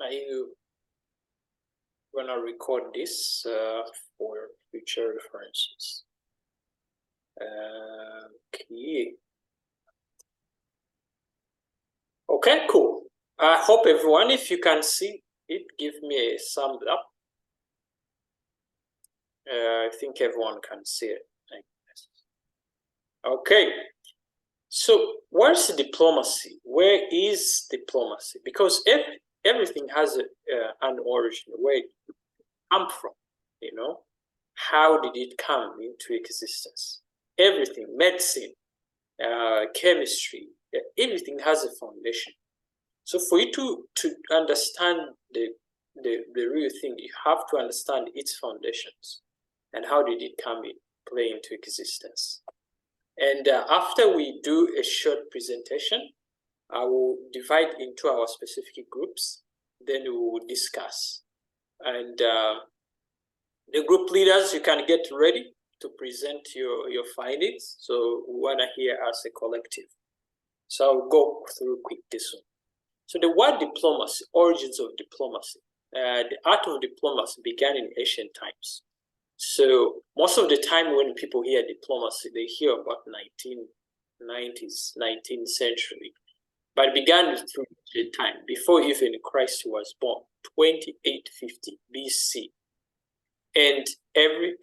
I'm gonna record this for future references. Okay. Okay, cool. I hope everyone, if you can see it, give me a thumbs up. I think everyone can see it. Okay. So where's diplomacy? Where is diplomacy? Because everything has an origin. Where it come from? You know, how did it come into existence? Everything, medicine, chemistry, everything has a foundation. So for you to understand the real thing, you have to understand its foundations and how did it come in play into existence. And after we do a short presentation, I will divide into our specific groups, then we will discuss. And the group leaders, you can get ready to present your findings. So we want to hear as a collective. So I'll go through quick this one. So the word diplomacy, origins of diplomacy. The art of diplomacy began in ancient times. So most of the time when people hear diplomacy, they hear about 1990s, 19th century. But it began through the time, before even Christ was born, 2850 BC. And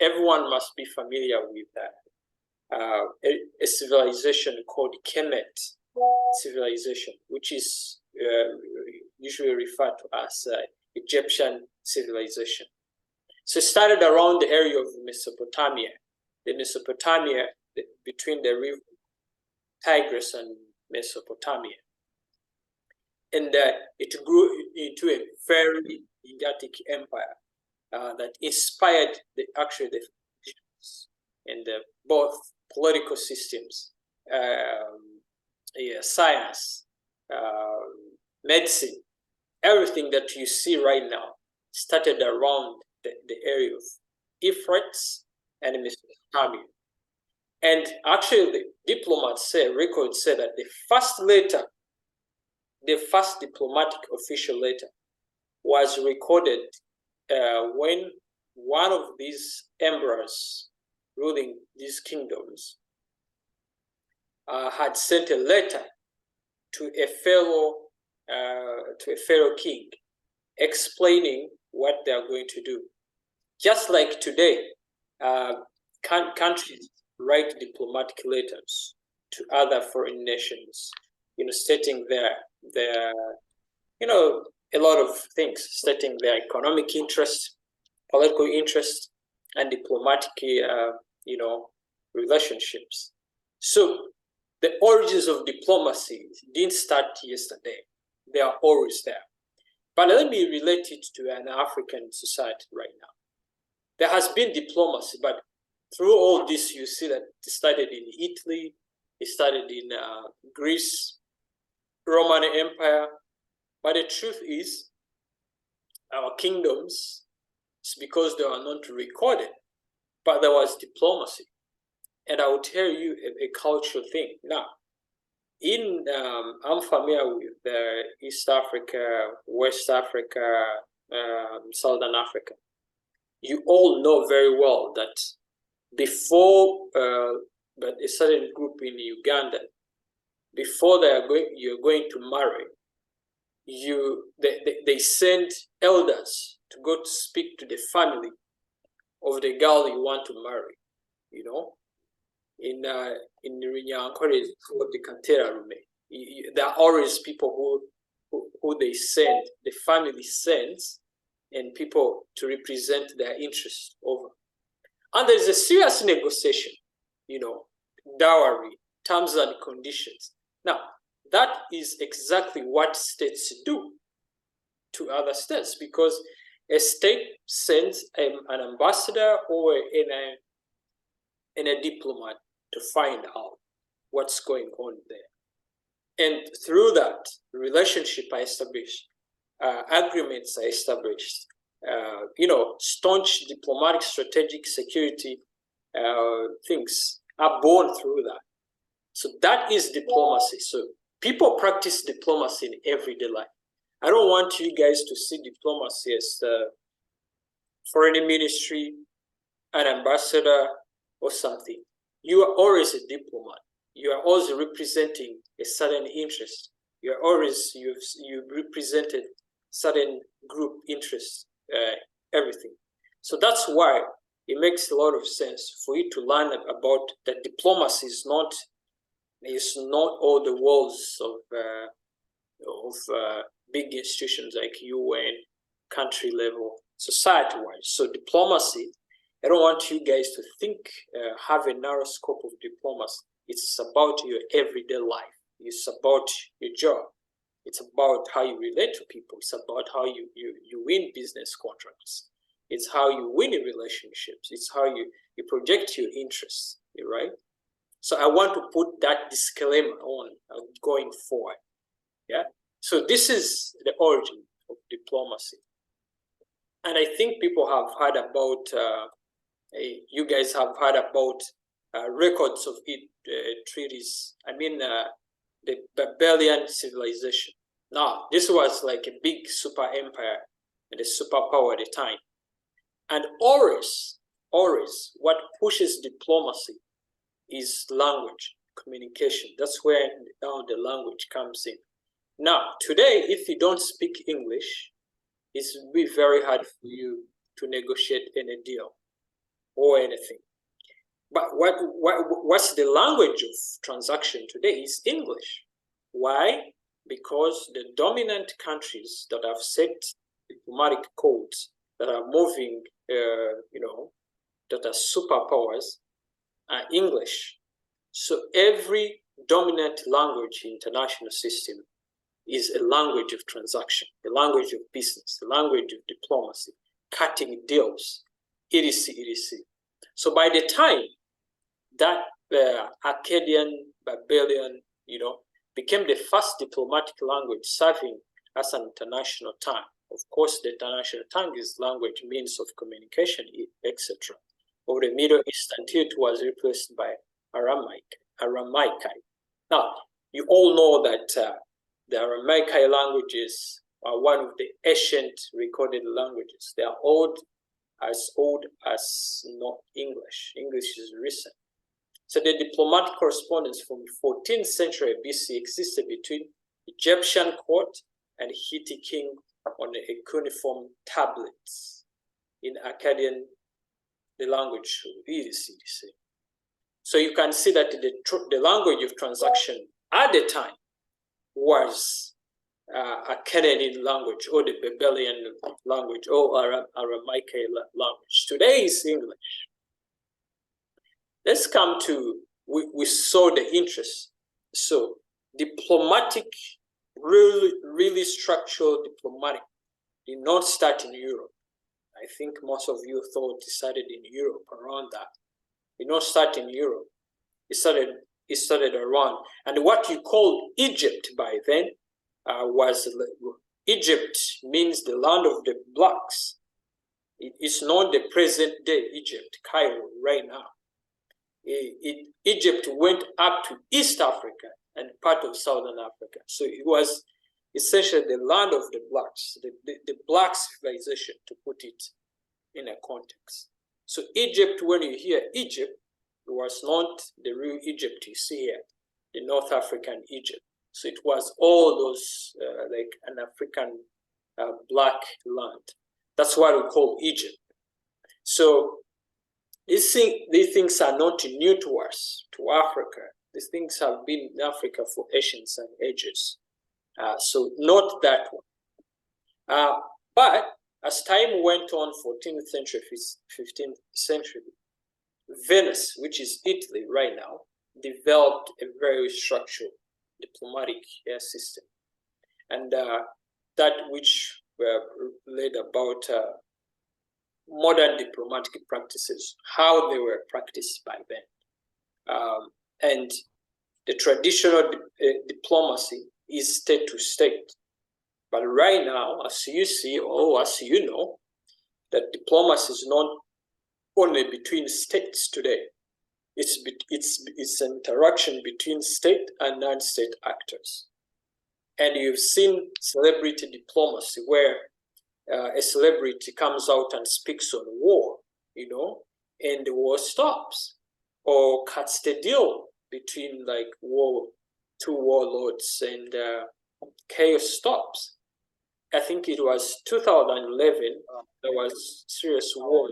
everyone must be familiar with that. A civilization called Kemet civilization, which is usually referred to as Egyptian civilization. So it started around the area of Mesopotamia. The Mesopotamia, between the river Tigris and Mesopotamia. And it grew into a very gigantic empire that inspired the and both political systems, science, medicine, everything that you see right now started around the area of Euphrates and Mesopotamia. And actually, the diplomats say, records say that the first diplomatic official letter was recorded when one of these emperors ruling these kingdoms had sent a letter to a fellow king explaining what they are going to do. Just like today, countries write diplomatic letters to other foreign nations, stating their a lot of things, stating their economic interest, political interest, and diplomatic relationships. So the origins of diplomacy didn't start yesterday. They are always there. But let me relate it to an African society right now. There has been diplomacy, but through all this, you see that it started in Italy, it started in Greece, Roman Empire. But the truth is, our kingdoms, it's because they are not recorded, but there was diplomacy. And I will tell you a cultural thing. Now, I'm familiar with East Africa, West Africa, Southern Africa. You all know very well that before, but a certain group in Uganda, before you're going to marry, they send elders to go to speak to the family of the girl you want to marry. In Rinyankore, it's called the Kantera Rume. There are always people who they send, the family sends, and people to represent their interests over. And there's a serious negotiation, dowry, terms and conditions. Now, that is exactly what states do to other states, because a state sends an ambassador or a diplomat to find out what's going on there. And through that, relationship are established, agreements are established, staunch diplomatic, strategic, security things are born through that. So that is diplomacy. So people practice diplomacy in everyday life. I don't want you guys to see diplomacy as foreign ministry, an ambassador, or something. You are always a diplomat. You are always representing a certain interest. You are always, you've represented certain group interests, everything. So that's why it makes a lot of sense for you to learn about that diplomacy is not all the walls of big institutions like UN, country level, society-wise. So diplomacy, I don't want you guys to think, have a narrow scope of diplomacy. It's about your everyday life. It's about your job. It's about how you relate to people. It's about how you win business contracts. It's how you win in relationships. It's how you project your interests, right? So I want to put that disclaimer on going forward. Yeah. So this is the origin of diplomacy. And I think people have heard about, you guys have heard about records of treaties. I mean, the Babylonian civilization. Now, this was like a big super empire and a superpower at the time. And always, what pushes diplomacy is language, communication. That's where now the language comes in. Now, today, if you don't speak English, it will be very hard for you to negotiate any deal or anything. But what's the language of transaction today is English. Why? Because the dominant countries that have set diplomatic codes that are moving, that are superpowers are English. So every dominant language in international system is a language of transaction, a language of business, a language of diplomacy, cutting deals, etc., etc. So by the time that Akkadian, Babylonian, became the first diplomatic language serving as an international tongue. Of course, the international tongue is language, means of communication, etc. Of the Middle East until it was replaced by Aramaic. Now, you all know that the Aramaic languages are one of the ancient recorded languages. They are old as not English. English is recent. So the diplomatic correspondence from 14th century BC existed between Egyptian court and Hittite king on a cuneiform tablets in Akkadian, the language etc. So you can see that the language of transaction at the time was Akkadian language or the Babylonian language or Aramaic language. Today is English. Let's come to, we saw the interest. So diplomatic, really structural diplomatic did not start in Europe. I think most of you thought it started in Europe around that. It did not start in Europe. It started around. And what you called Egypt by then was, Egypt means the land of the blacks. It's not the present day Egypt, Cairo, right now. Egypt went up to East Africa and part of Southern Africa. So it was essentially the land of the blacks, the black civilization, to put it in a context. So Egypt, when you hear Egypt, it was not the real Egypt you see here, the North African Egypt. So it was all those like an African black land. That's what we call Egypt. So these things are not new to us, to Africa. These things have been in Africa for ancients and ages. So not that one. But as time went on, 14th century, 15th century, Venice, which is Italy right now, developed a very structured diplomatic system. And that which led about modern diplomatic practices, how they were practiced by then. And the traditional diplomacy is state to state. But right now, as you see, or as you know, that diplomacy is not only between states today. It's an interaction between state and non-state actors. And you've seen celebrity diplomacy where a celebrity comes out and speaks on war, you know, and the war stops, or cuts the deal between like two warlords, and chaos stops. I think it was 2011. There was serious war.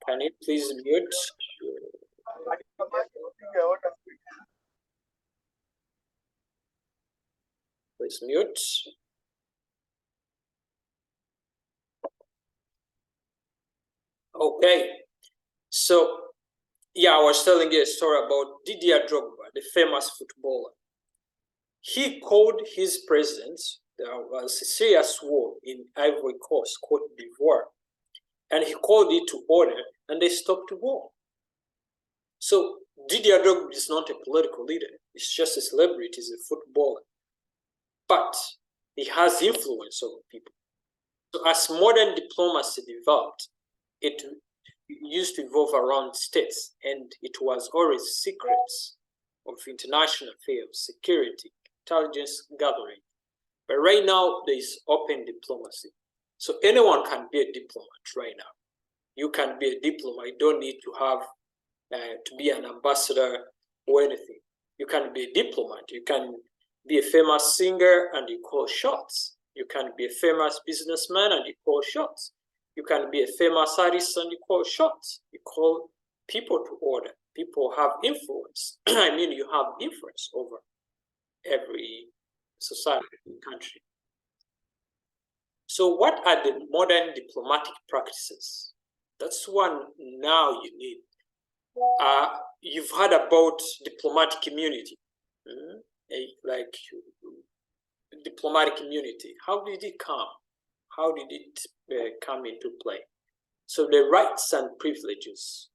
Can you please mute? Please mute. Okay, so yeah, I was telling you a story about Didier Drogba, the famous footballer. He called his presence. There was a serious war in Ivory Coast, Cote d'Ivoire, and he called it to order, and they stopped the war. So Didier Drogba is not a political leader. He's just a celebrity. He's a footballer. But he has influence over people. So as modern diplomacy developed, it used to evolve around states, and it was always secrets of international affairs, security, intelligence gathering. But right now, there is open diplomacy. So anyone can be a diplomat right now. You can be a diplomat. You don't need to have to be an ambassador or anything. You can be a diplomat. You can be a famous singer and you call shots. You can be a famous businessman and you call shots. You can be a famous artist and you call shots. You call people to order. People have influence. I mean, you have influence over every society and country. So what are the modern diplomatic practices? That's one now you need. You've heard about diplomatic immunity, like diplomatic immunity. How did it come? How did it come into play? So the rights and privileges.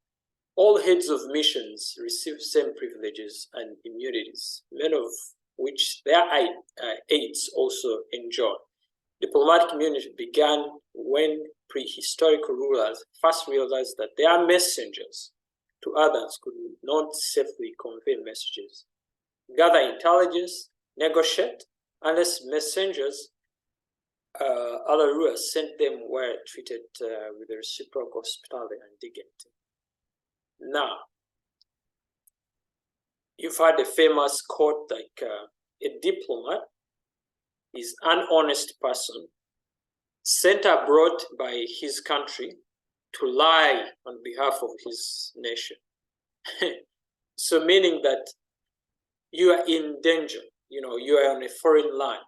All heads of missions receive same privileges and immunities, many of which their aides also enjoy. Diplomatic immunity began when prehistoric rulers first realized that their messengers to others could not safely convey messages, gather intelligence, negotiate, unless messengers, other rulers sent them were treated with reciprocal hospitality and dignity. Now, you've heard a famous quote like, a diplomat is an honest person sent abroad by his country to lie on behalf of his nation. So meaning that you are in danger, you know, you are on a foreign land,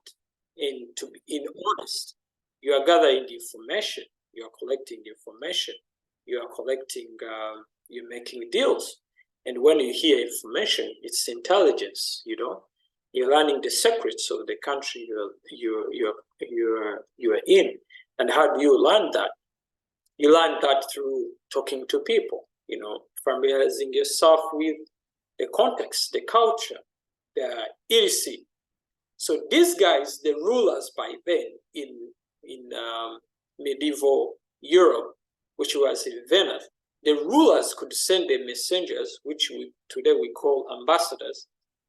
and to be honest, you are gathering information, you are collecting information, you are collecting, you're making deals. And when you hear information, it's intelligence, you know, you're learning the secrets of the country you're in. And how do you learn that? You learn that through talking to people, you know, familiarizing yourself with the context, the culture, the idiocy. So these guys, the rulers by then in medieval Europe, which was in Venice, the rulers could send their messengers, which today we call ambassadors,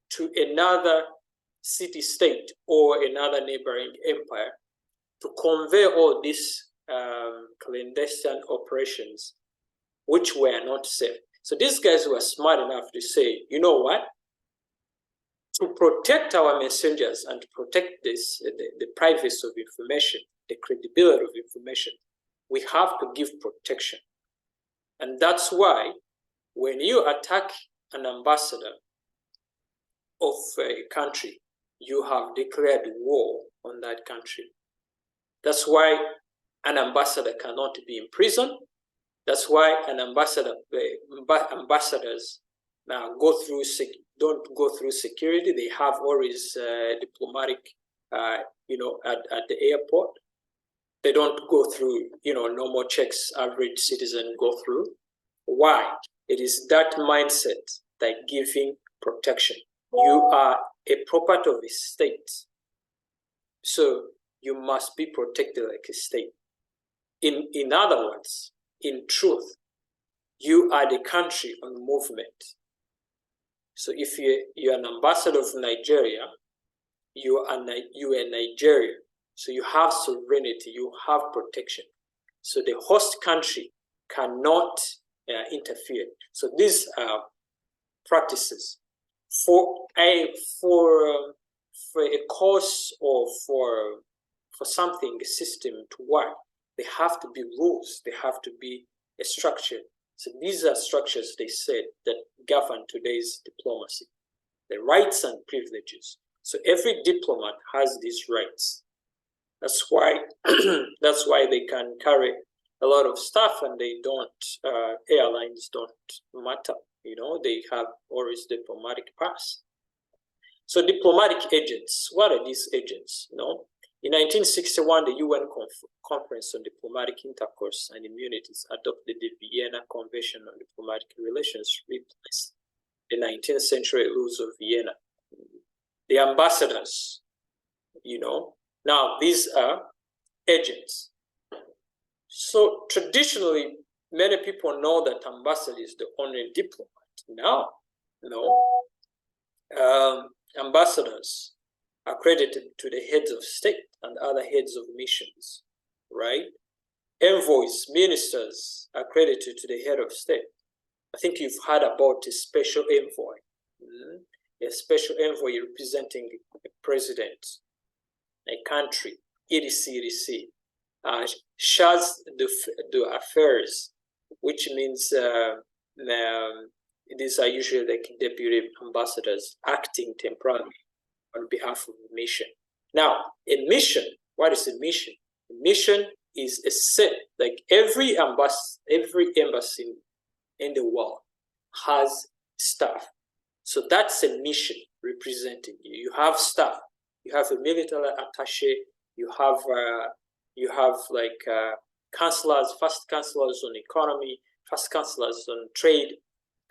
to another city-state or another neighboring empire to convey all these clandestine operations, which were not safe. So these guys were smart enough to say, you know what? To protect our messengers and to protect this, the privacy of information, the credibility of information, we have to give protection. And that's why when you attack an ambassador of a country, you have declared war on that country. That's why an ambassador cannot be in prison. That's why an ambassadors now don't go through security. They have always diplomatic, you know, at the airport. They don't go through, you know, normal checks average citizen go through. Why? It is that mindset that giving protection. You are a property of a state, so you must be protected like a state. In other words, in truth, you are the country on movement. So if you're an ambassador of Nigeria, you are Nigeria. So you have sovereignty, you have protection. So the host country cannot interfere. So these are practices for a course or for something, a system to work. There have to be rules. There have to be a structure. So these are structures, they said, that govern today's diplomacy. The rights and privileges. So every diplomat has these rights. That's why they can carry a lot of stuff, and they don't. Airlines don't matter. They have always diplomatic pass. So diplomatic agents. What are these agents? In 1961, the UN Conference on Diplomatic Intercourse and Immunities adopted the Vienna Convention on Diplomatic Relations, replaced the 19th century rules of Vienna. The ambassadors, now these are agents. So traditionally, many people know that ambassador is the only diplomat. Now, ambassadors are credited to the heads of state and other heads of missions, right? Envoys, ministers are credited to the head of state. I think you've heard about a special envoy. A special envoy representing a president, a country, etc. Shares the affairs, which means these are usually like deputy ambassadors acting temporarily on behalf of a mission. Now, a mission, what is a mission? A mission is a set, like every embassy in the world has staff. So that's a mission representing you. You have staff. You have a military attaché. You have counselors, first counselors on economy, first counselors on trade,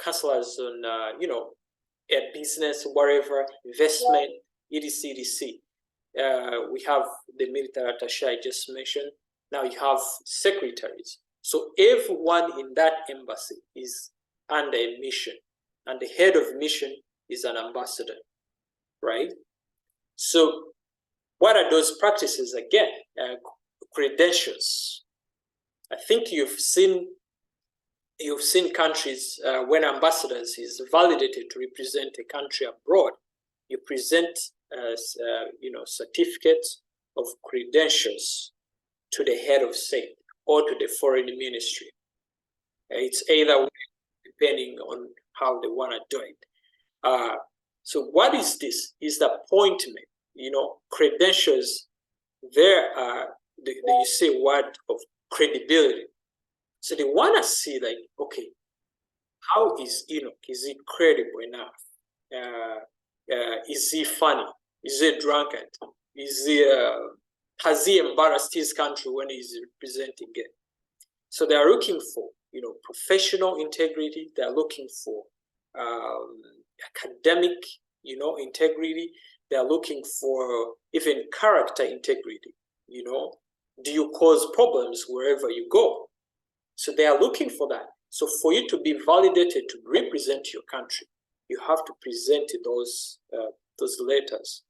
counselors on a business, whatever, investment, etc. We have the military attaché I just mentioned. Now you have secretaries. So everyone in that embassy is under a mission, and the head of mission is an ambassador, right? So what are those practices again? Credentials. I think you've seen countries when ambassadors is validated to represent a country abroad, you present certificates of credentials to the head of state or to the foreign ministry. It's either way, depending on how they want to do it. So what is this? Is the appointment, credentials. There are, you say, word of credibility. So they want to see, like, okay, how is Enoch? Is he credible enough? Is he funny? Is he a drunkard? Has he embarrassed his country when he's representing it? So they are looking for, professional integrity. They are looking for academic, integrity. They are looking for even character integrity. Do you cause problems wherever you go? So they are looking for that. So for you to be validated to represent your country, you have to present those letters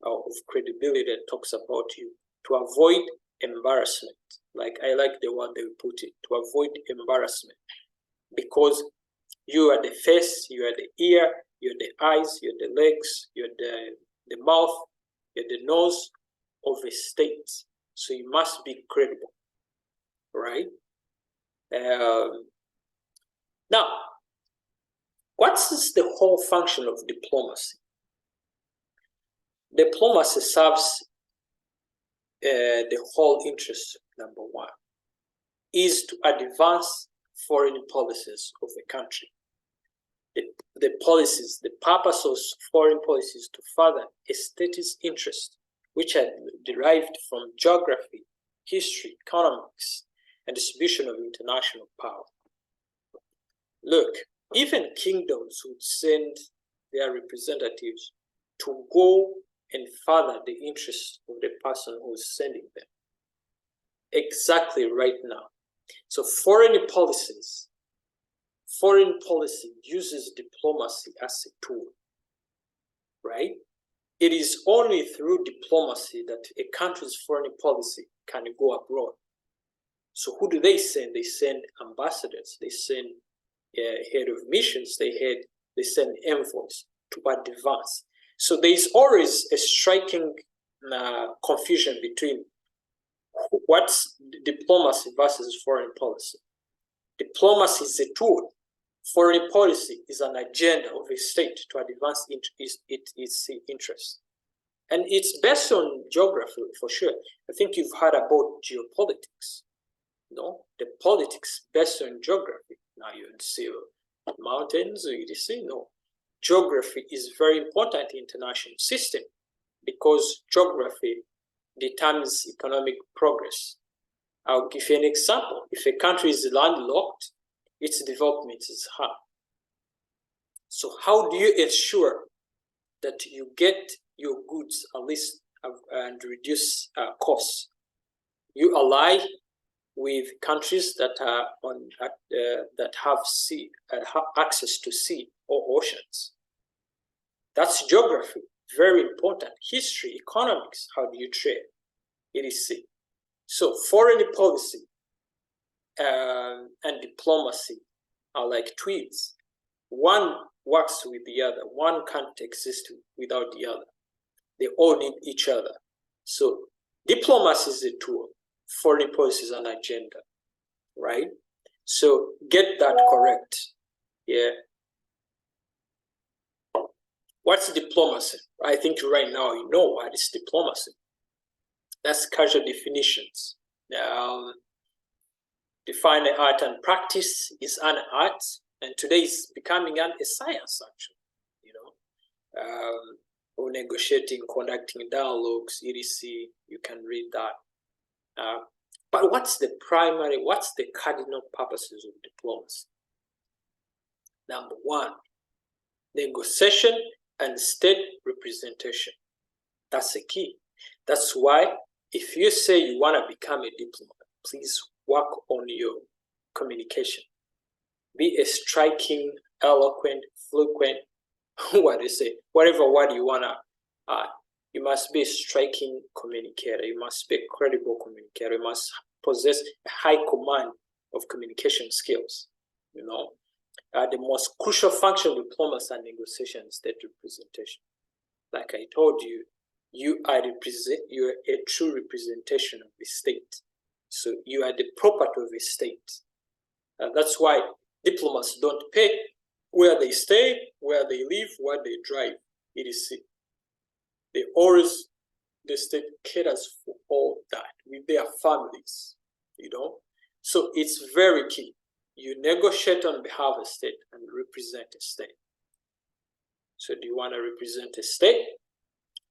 of credibility that talks about you, to avoid embarrassment. Like, I like the one they put it, to avoid embarrassment, because you are the face, you are the ear, you're the eyes, you're the legs, you're the mouth, you're the nose of a state. So you must be credible, right? Now, what is the whole function of diplomacy? Diplomacy serves the whole interest, number one, is to advance foreign policies of a country. The policies, the purpose of foreign policies to further a state's interest, which are derived from geography, history, economics, and distribution of international power. Look, even kingdoms would send their representatives to go and further the interests of the person who's sending them. Exactly right now. So foreign policies foreign policy uses diplomacy as a tool, right? It is only through diplomacy that a country's foreign policy can go abroad. So who do they send? They send ambassadors, they send head of missions, they send envoys to advance. So there's always a striking confusion between what's diplomacy versus foreign policy. Diplomacy is a tool. Foreign policy is an agenda of a state to advance its interests. And it's based on geography, for sure. I think you've heard about geopolitics. No, the politics based on geography. Now you'd see mountains, you'd see, no. Geography is very important in the international system because geography determines economic progress. I'll give you an example. If a country is landlocked, its development is hard. So how do you ensure that you get your goods at least and reduce costs? You ally with countries that are that have access to sea or oceans. That's geography, very important. History, economics, how do you trade? It is sea. So foreign policy and diplomacy are like twins. One works with the other. One can't exist without the other. They all need each other. So diplomacy is a tool. Foreign policy is an agenda, right? So get that correct. Yeah. What's diplomacy? I think right now you know what is diplomacy. That's casual definitions. Define art and practice is an art, and today is becoming a science, actually. You know, or negotiating, conducting dialogues, etc. You can read that. But what's the cardinal purposes of diplomacy? Number one, negotiation and state representation. That's the key. That's why if you say you want to become a diplomat, please work on your communication. Be a striking, eloquent, fluent, what do you say, whatever word you want to you must be a striking communicator. You must be a credible communicator. You must possess a high command of communication skills. You know, the most crucial function of diplomacy and negotiation is state representation. Like I told you, you are a true representation of the state. So you are the property of a state. That's why diplomats don't pay where they stay, where they live, where they drive, etc. The state caters for all that with their families, you know. So it's very key. You negotiate on behalf of a state and represent a state. So do you want to represent a state?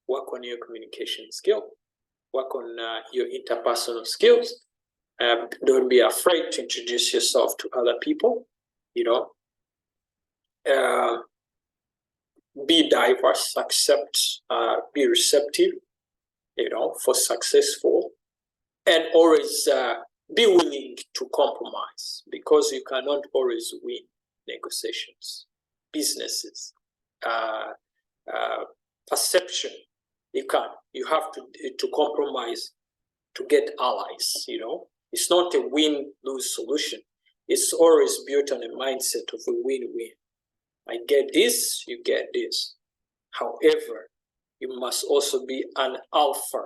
Work on your communication skill. Work on your interpersonal skills. Don't be afraid to introduce yourself to other people, you know. Be diverse, accept, be receptive, you know, for successful, and always be willing to compromise, because you cannot always win negotiations, businesses, perception. You can't. You have to compromise to get allies, you know. It's not a win-lose solution. It's always built on a mindset of a win-win. I get this, you get this. However, you must also be an alpha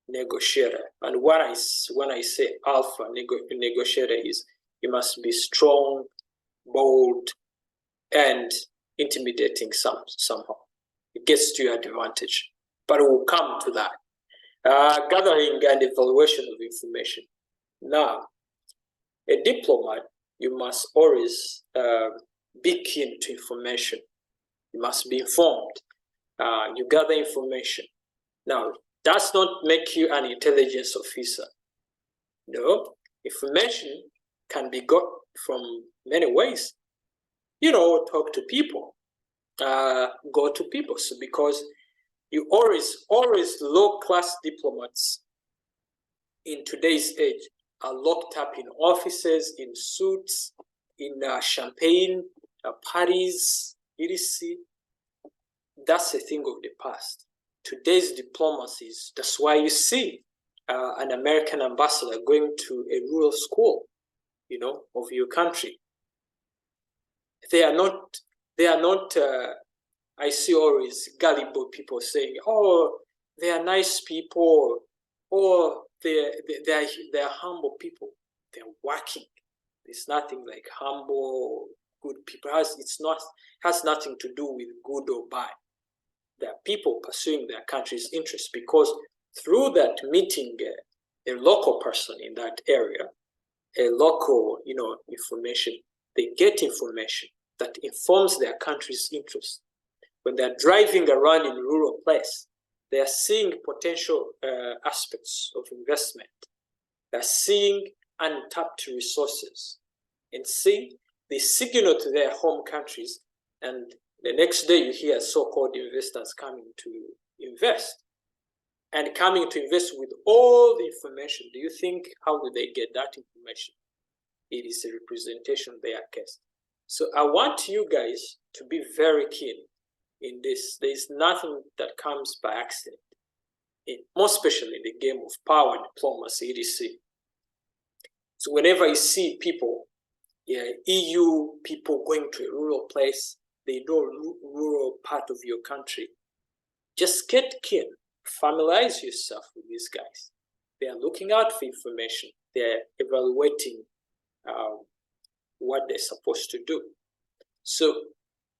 negotiator. And when I say alpha negotiator is, you must be strong, bold, and intimidating somehow. It gets to your advantage, but we'll come to that. Gathering and evaluation of information. Now, a diplomat, you must always be keen to information. You must be informed. You gather information. Now, does not make you an intelligence officer. No, information can be got from many ways. You know, talk to people, go to people. So because you always low-class diplomats in today's age are locked up in offices, in suits, in champagne, parties, etc. That's a thing of the past. Today's diplomacies, that's why you see an American ambassador going to a rural school, of your country. They are not, I see always gullible people saying, oh, they are nice people, or they're humble people. They're working. There's nothing like humble, good people. Has nothing to do with good or bad. There are people pursuing their country's interests because through that meeting a local person in that area, a local, information, they get information that informs their country's interests. When they're driving around in a rural place, they are seeing potential aspects of investment. They're seeing untapped resources. And they signal to their home countries, and the next day you hear so-called investors coming to invest. And coming to invest with all the information. Do you think, how do they get that information? It is a representation of their case. So I want you guys to be very keen in this. There's nothing that comes by accident, more especially in the game of power, diplomacy, etc. So whenever you see people, EU people going to a rural place, they know rural part of your country, just get keen, familiarize yourself with these guys. They are looking out for information. They're evaluating what they're supposed to do. So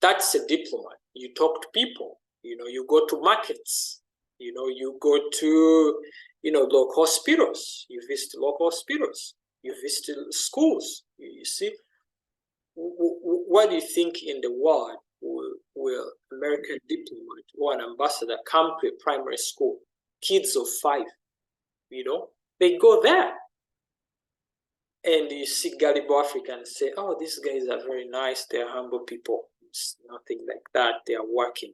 that's a diplomat. You talk to people, you go to markets, you go to, local hospitals, you visit local hospitals, you visit schools, you see. What do you think in the world will American diplomat or an ambassador come to a primary school, kids of 5, they go there. And you see gullible Africans say, oh, these guys are very nice, they're humble people. It's nothing like that, they are working.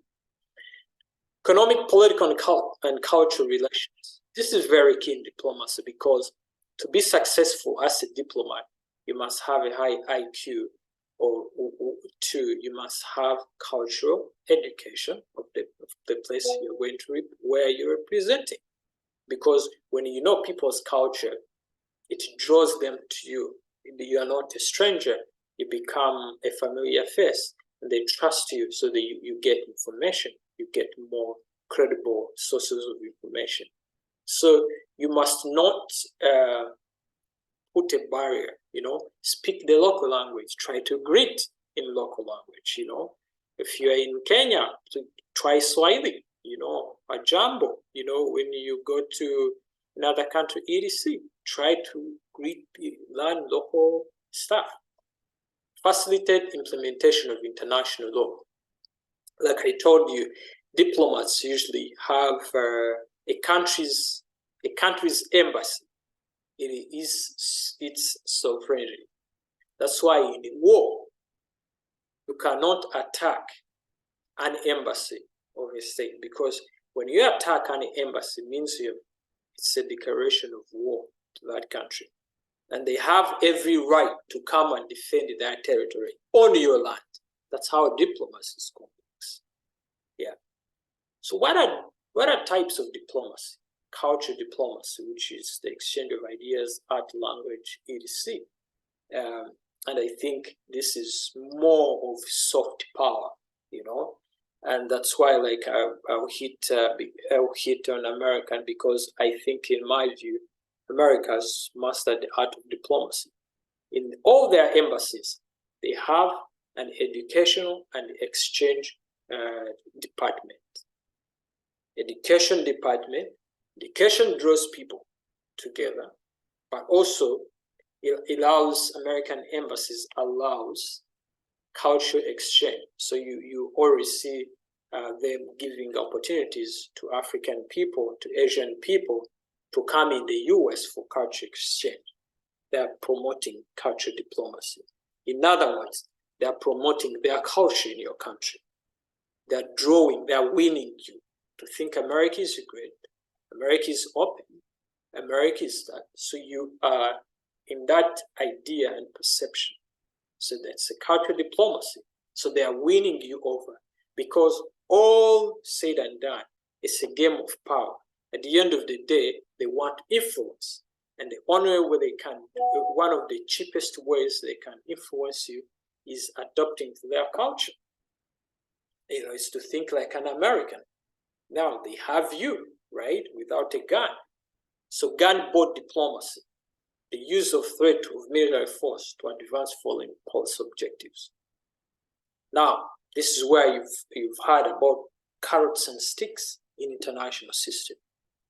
Economic, political, and cultural relations. This is very key in diplomacy because to be successful as a diplomat, you must have a high IQ, or 2, you must have cultural education of the place you're going to, where you're representing. Because when you know people's culture, it draws them to you. You are not a stranger. You become a familiar face. And they trust you so that you get information. You get more credible sources of information. So you must not put a barrier, speak the local language. Try to greet in local language, If you're in Kenya, try Swahili, a jambo, when you go to another country, etc. Try to learn local stuff. Facilitate implementation of international law. Like I told you, diplomats usually have a country's embassy. It is its sovereignty. That's why in a war, you cannot attack an embassy of a state, because when you attack an embassy, it means it's a declaration of war to that country. And they have every right to come and defend their territory on your land. That's how diplomacy is complex. Yeah. So what are types of diplomacy? Culture diplomacy, which is the exchange of ideas, art, language, etc. And I think this is more of soft power, and that's why, like, I'll hit on American, because I think, in my view, America's mastered the art of diplomacy. In all their embassies, they have an educational and exchange department. Education department. Education draws people together, but also it allows allows cultural exchange. So you always see them giving opportunities to African people, to Asian people, to come in the US for culture exchange. They are promoting culture diplomacy. In other words, they are promoting their culture in your country. They are winning you to think America is great, America is open, America is that. So you are in that idea and perception. So that's a cultural diplomacy. So they are winning you over, because all said and done, it's a game of power. At the end of the day, they want influence. And the only way they can, one of the cheapest ways they can influence you is adopting their culture. Is to think like an American. Now they have you, right, without a gun. So gunboat diplomacy, the use of threat of military force to advance foreign policy objectives. Now, this is where you've heard about carrots and sticks in international system.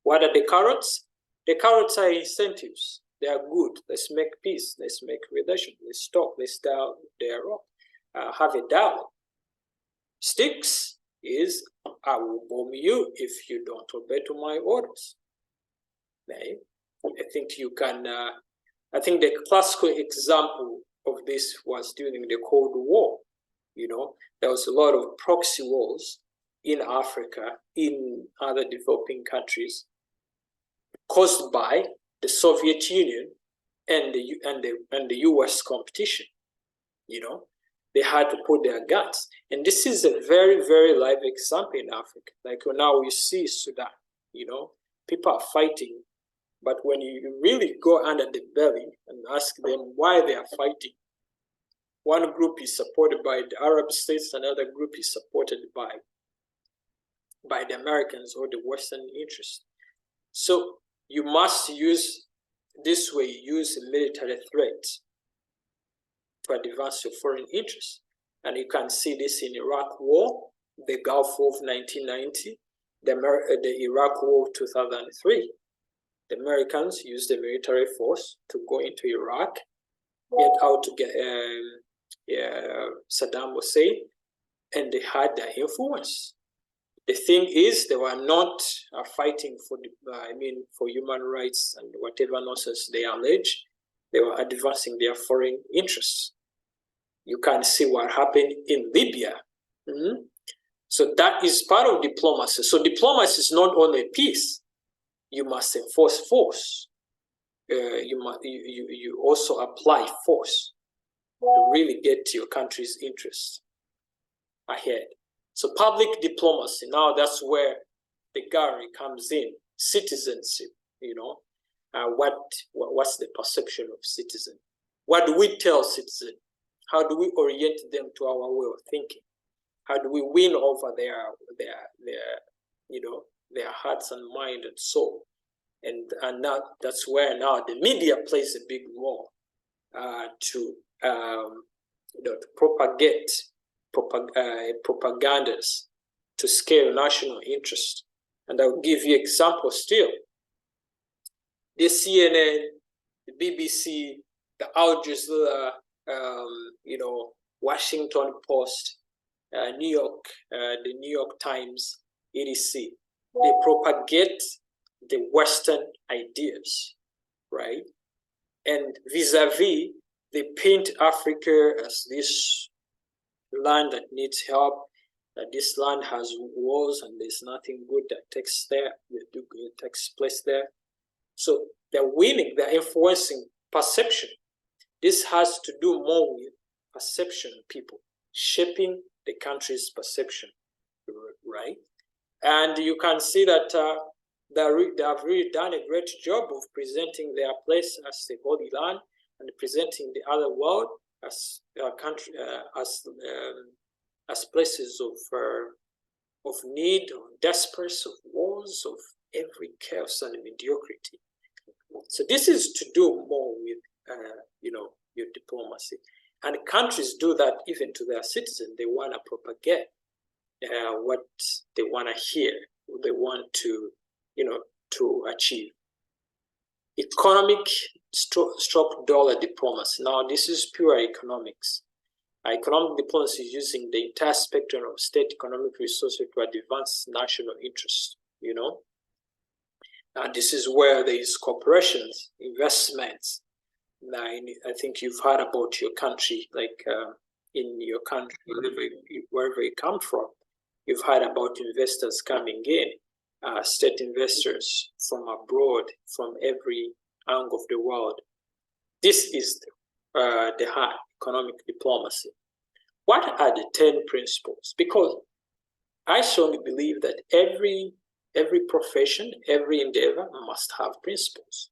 What are the carrots? The carrots are incentives. They are good. Let's make peace. Let's make relation. Let's talk. Let's dialogue. Have a dialogue. Sticks is, I will bomb you if you don't obey to my orders. Okay? I think you can, I think the classical example of this was during the Cold War. There was a lot of proxy wars in Africa, in other developing countries, caused by the Soviet Union and the US competition. They had to put their guns. And this is a very, very live example in Africa. Like now we see Sudan, people are fighting, but when you really go under the belly and ask them why they are fighting, one group is supported by the Arab states, another group is supported by the Americans or the Western interests. So you must use this way, use a military threat to advance your foreign interests. And you can see this in Iraq War, the Gulf War of 1990, the Iraq War of 2003. The Americans used the military force to go into Iraq, get out to get Saddam Hussein, and they had their influence. The thing is, they were not fighting for for human rights and whatever nonsense they allege. They were advancing their foreign interests. You can see what happened in Libya. So that is part of diplomacy. So diplomacy is not only peace. You must enforce force. You also apply force to really get your country's interests ahead. So public diplomacy, now that's where the gallery comes in. Citizenship, what's the perception of citizen? What do we tell citizens? How do we orient them to our way of thinking? How do we win over their hearts and mind and soul? And now that's where now the media plays a big role to propagate propagandas to scale national interest. And I'll give you examples still. The CNN, the BBC, the Al Jazeera, Washington Post, the New York Times, etc. They propagate the Western ideas, right? And vis-a-vis, they paint Africa as this land that needs help, that this land has wars and there's nothing good that takes place there. So they're winning, they're influencing perception. This has to do more with perception of people, shaping the country's perception, right? And you can see that they have really done a great job of presenting their place as the Holy Land and presenting the other world as country as places of need, of despair, of wars, of every chaos and mediocrity. So this is to do more with your diplomacy, and countries do that even to their citizens. They want to propagate what they want to hear, what they want to achieve. Economic stroke dollar diplomacy. Now this is pure economics. Economic diplomacy is using the entire spectrum of state economic resources to advance national interests. And this is where there is corporations, investments. Now, I think you've heard about your country, like in your country, wherever you come from, you've heard about investors coming in, state investors from abroad, from every angle of the world. This is the high economic diplomacy. What are the 10 principles? Because I strongly believe that every profession, every endeavor must have principles.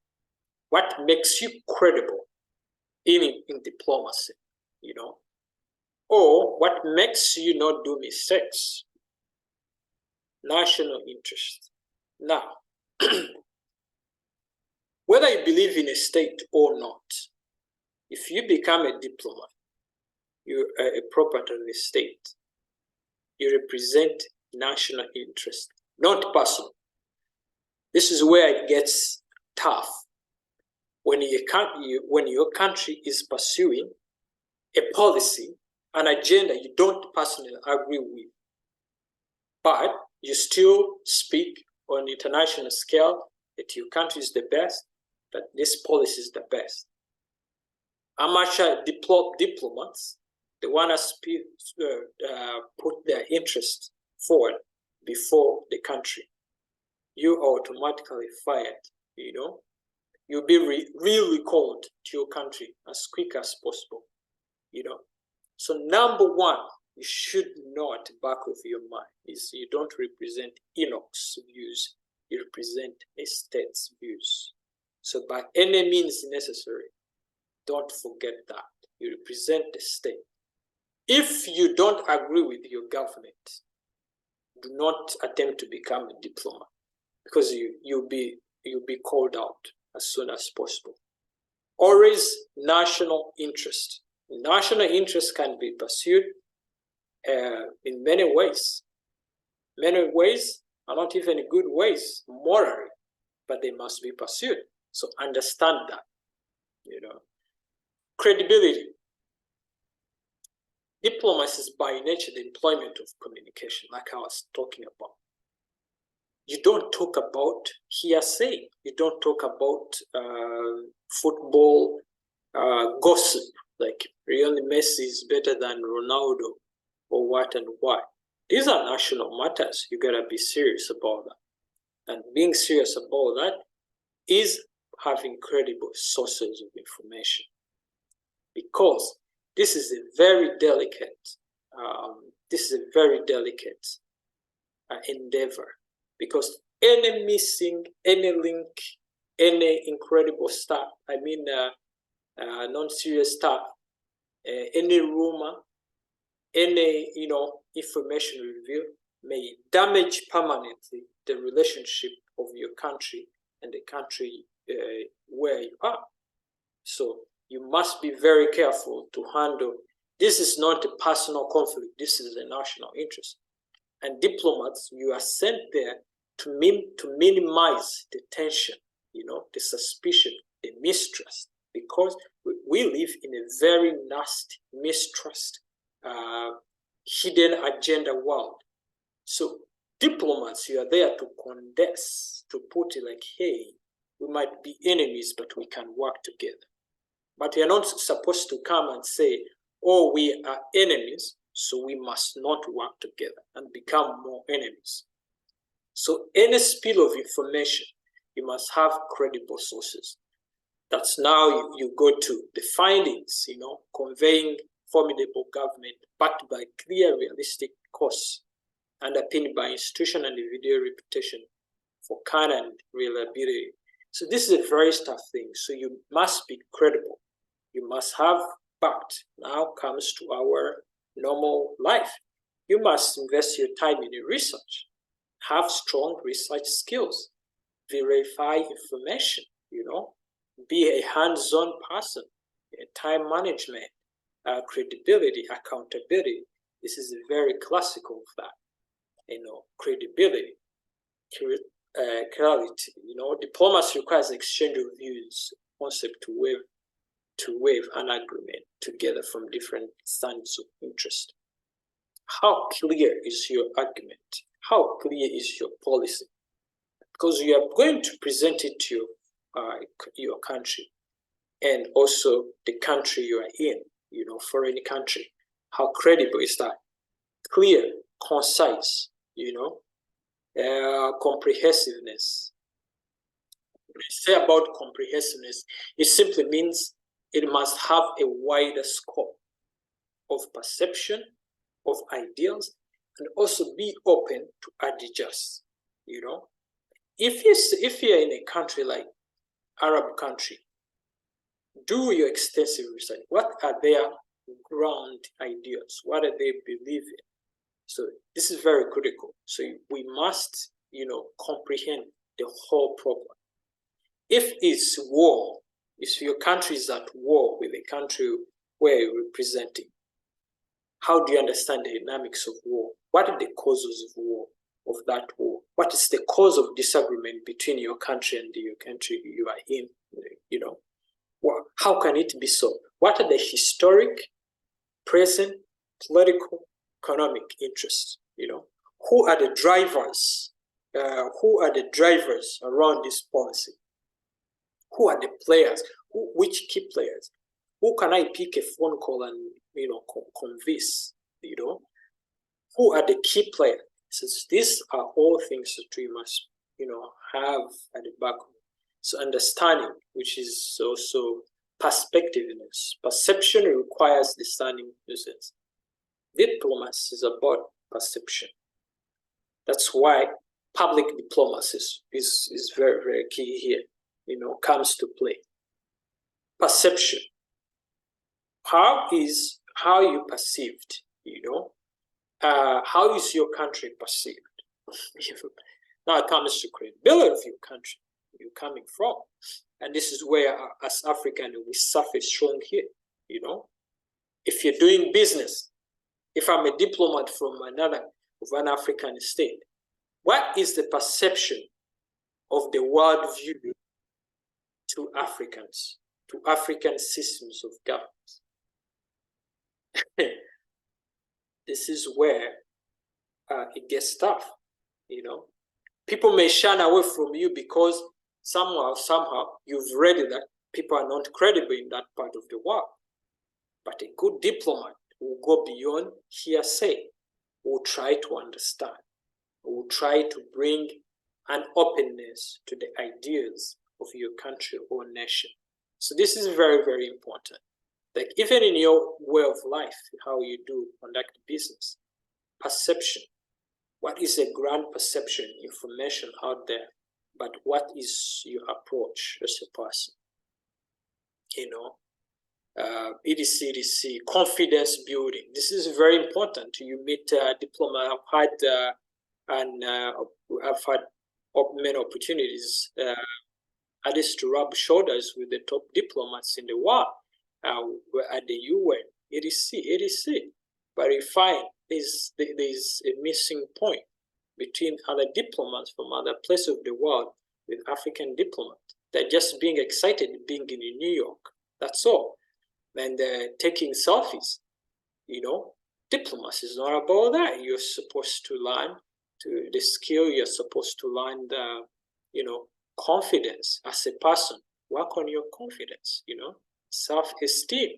What makes you credible in diplomacy, you know? Or what makes you not do mistakes? National interest. Now, whether you believe in a state or not, if you become a diplomat, you are a property of the state. You represent national interest, not personal. This is where it gets tough. When your country is pursuing a policy, an agenda you don't personally agree with, but you still speak on international scale that your country is the best, that this policy is the best. Amateur diplomats, they want to put their interest forward before the country. You are automatically fired, you know. You'll be recalled to your country as quick as possible, you know. So number one, you should not back of your mind is you don't represent Enoch's views, you represent a state's views. So by any means necessary, don't forget that. You represent the state. If you don't agree with your government, do not attempt to become a diplomat because you'll be called out as soon as possible. Always national interest. National interest can be pursued in many ways. Many ways are not even good ways morally, but they must be pursued. So understand that, you know. Credibility. Diplomacy is by nature the employment of communication, like I was talking about. You don't talk about hearsay. You don't talk about football gossip, like Lionel Messi is better than Ronaldo, or what and why. These are national matters. You gotta be serious about that. And being serious about that is having credible sources of information. Because this is a very delicate, endeavor. Because any missing, any link, any incredible stuff, non-serious stuff, any rumor, any information revealed may damage permanently the relationship of your country and the country where you are. So you must be very careful to handle. This is not a personal conflict. This is a national interest. And diplomats, you are sent there to minimize the tension, the suspicion, the mistrust, because we live in a very nasty mistrust, hidden agenda world. So diplomats, you are there to condense, to put it like, hey, we might be enemies, but we can work together. But you're not supposed to come and say, oh, we are enemies, so we must not work together and become more enemies. So any spill of information, you must have credible sources. That's now you go to the findings, conveying formidable government backed by clear, realistic costs, underpinned by institutional and individual reputation for canon and reliability. So this is a very tough thing. So you must be credible. You must have backed. Now comes to our normal life. You must invest your time in research. Have strong research skills. Verify information, Be a hands-on person. Time management, credibility, accountability. This is very classical of that. Credibility, clarity. Diplomacy requires exchange of views, concept to waive an agreement together from different stands of interest. How clear is your argument? How clear is your policy? Because you are going to present it to your country and also the country you are in, foreign country. How credible is that? Clear, concise, comprehensiveness. When I say about comprehensiveness, it simply means it must have a wider scope of perception, of ideals, and also be open to adjust. You know, if you're in a country like Arab country, do your extensive research. What are their ground ideas? What do they believe in? So this is very critical. So we must, comprehend the whole problem. If it's war, if your country is at war with a country where you're representing, how do you understand the dynamics of war? What are the causes of war, of that war? What is the cause of disagreement between your country and your country you are in? How can it be solved? What are the historic, present, political, economic interests? Who are the drivers? Who are the drivers around this policy? Who are the players? Which key players? Who can I pick a phone call and convince? Who are the key players? So these are all things that we must have at the back. So understanding, which is also perspectiveness. Perception requires discerning uses. Diplomacy is about perception. That's why public diplomacy is very, very key here, comes to play. Perception. How you perceived, how is your country perceived? Now it comes to credibility of your country, you're coming from. And this is where, as African, we suffer strong here, If you're doing business, if I'm a diplomat from an African state, what is the perception of the world view to Africans, to African systems of governance? This is where it gets tough, People may shun away from you because somehow you've read that people are not credible in that part of the world. But a good diplomat will go beyond hearsay, will try to understand, will try to bring an openness to the ideas of your country or nation. So this is very, very important. Like even in your way of life, how you do conduct business, perception. What is a grand perception, information out there, but what is your approach as a person? EDC, confidence building. This is very important. You meet a diplomat. I've had many opportunities at least to rub shoulders with the top diplomats in the world. At the UN, EDC. But you find there's a missing point between other diplomats from other places of the world with African diplomats. They're just being excited being in New York. That's all. And they're taking selfies. Diplomacy is not about that. You're supposed to learn the skill. You're supposed to learn the, confidence as a person. Work on your confidence, self-esteem.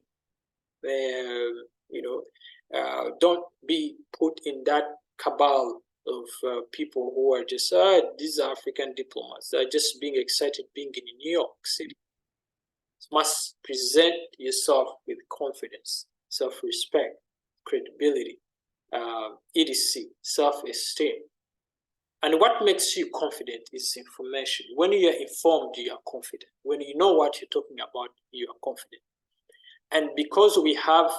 Don't be put in that cabal of people who are just, these are African diplomats. They're just being excited being in New York City. You must present yourself with confidence, self-respect, credibility, EDC, self-esteem. And what makes you confident is information. When you are informed, you are confident. When you know what you're talking about, you are confident. And because we have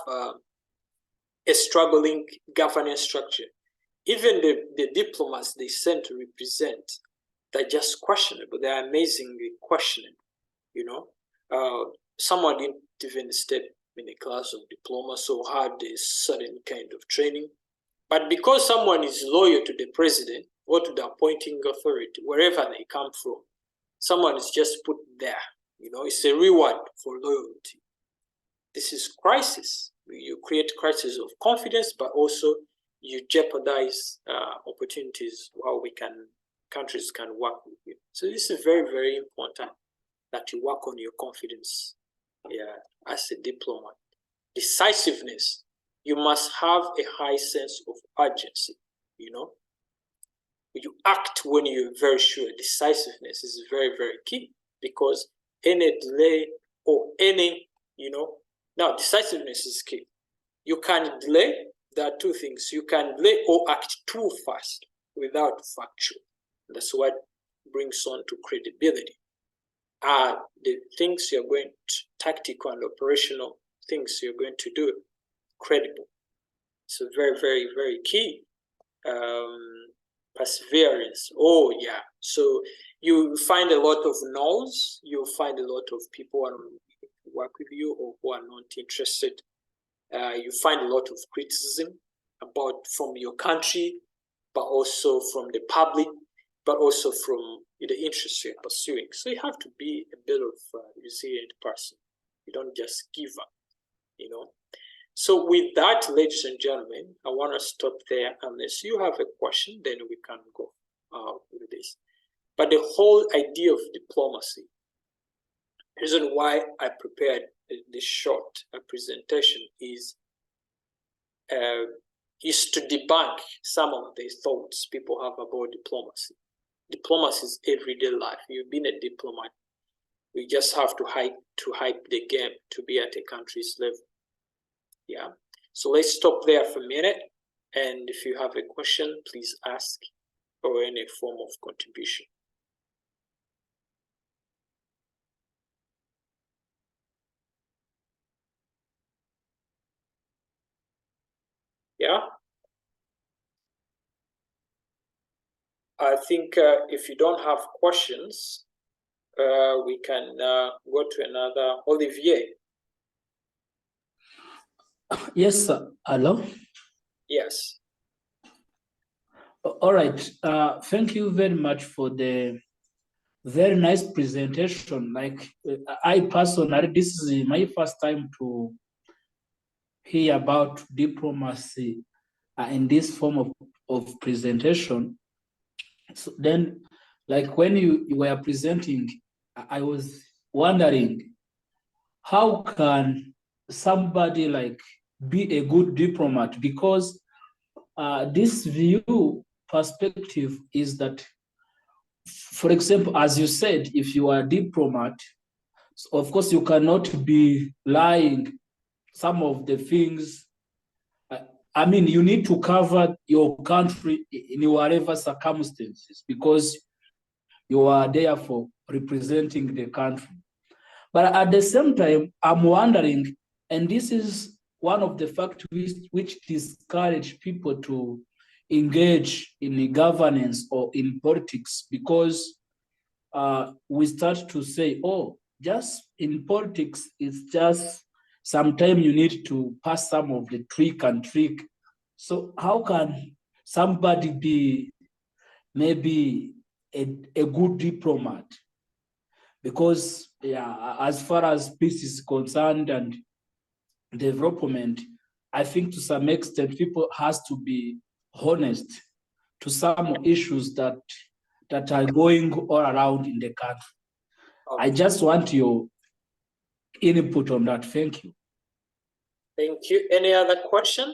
a struggling governance structure, even the diplomats they send to represent, they're just questionable. They're amazingly questionable, Someone didn't even step in a class of diploma, so had a certain kind of training. But because someone is loyal to the president or to the appointing authority, wherever they come from, someone is just put there. It's a reward for loyalty. This is crisis. You create crisis of confidence, but also you jeopardize opportunities how countries can work with you. So this is very, very important that you work on your confidence as a diplomat. Decisiveness. You must have a high sense of urgency, You act when you're very sure. Decisiveness is very, very key, because any delay or any, you know. Now, decisiveness is key. You can delay. There are two things. You can delay or act too fast without factual. That's what brings on to credibility. The things you're going to, tactical and operational things you're going to do, credible. So very, very, very key. Perseverance. Oh yeah. So you find a lot of no's. You find a lot of people who work with you or who are not interested. You find a lot of criticism from your country, but also from the public, but also from the interests you're pursuing. So you have to be a bit of a resilient person. You don't just give up, you know. So with that, ladies and gentlemen, I want to stop there. Unless you have a question, then we can go with this. But the whole idea of diplomacy, the reason why I prepared this short presentation is to debunk some of the thoughts people have about diplomacy. Diplomacy is everyday life. You've been a diplomat. You just have to hype the game to be at a country's level. Yeah. So let's stop there for a minute. And if you have a question, please ask, or any form of contribution. Yeah. I think if you don't have questions, we can go to another. Olivier. Yes, sir. Hello? Yes. All right. Thank you very much for the very nice presentation. Like, I personally, this is my first time to hear about diplomacy in this form of presentation. So then, like when you were presenting, I was wondering, how can somebody like be a good diplomat? Because this view perspective is that, for example, as you said, if you are a diplomat, of course you cannot be lying some of the things. I mean, you need to cover your country in whatever circumstances because you are there for representing the country. But at the same time, I'm wondering, and this is one of the factors which discourage people to engage in governance or in politics, because we start to say, oh, just in politics, it's just sometimes you need to pass some of the trick. So how can somebody be maybe a good diplomat? Because yeah, as far as peace is concerned and development, I think to some extent people has to be honest to some issues that are going all around in the country. Okay. I just want your input on that. Thank you. Thank you. Any other question?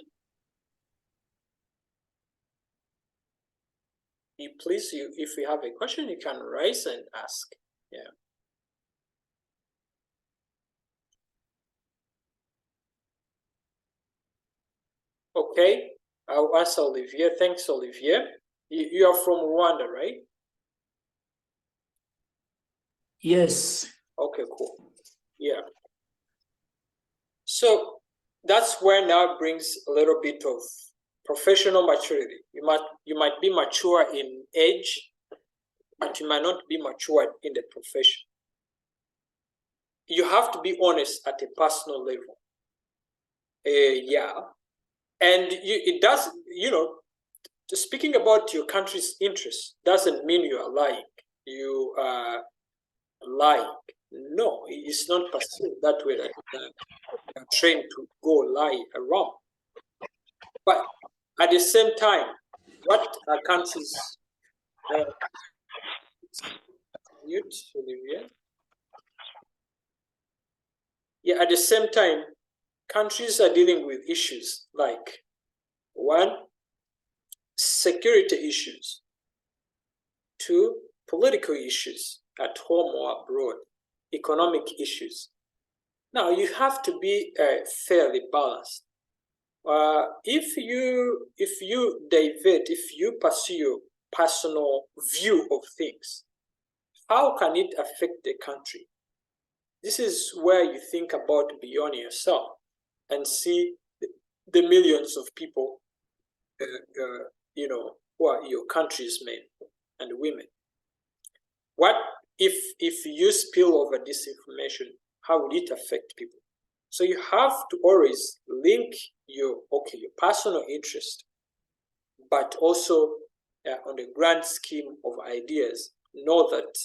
Please, if you have a question, you can raise and ask. Yeah. Okay, I'll ask Olivier. Thanks, Olivier. You are from Rwanda, right? Yes. Okay, cool. Yeah. So that's where now brings a little bit of professional maturity. You might be mature in age, but you might not be mature in the profession. You have to be honest at a personal level. Yeah. And it does, speaking about your country's interests doesn't mean you are lying. You are lying. No, it's not perceived that way. That you're trained to go lie around. But at the same time, what are countries? Mute, Olivia. Yeah, at the same time, countries are dealing with issues like, one, security issues, two, political issues at home or abroad, economic issues. Now you have to be fairly balanced. If you divert, if you pursue your personal view of things, how can it affect the country? This is where you think about beyond yourself and see the millions of people, who are your country's men and women. What if you spill over this information? How would it affect people? So you have to always link your personal interest, but also on the grand scheme of ideas, know that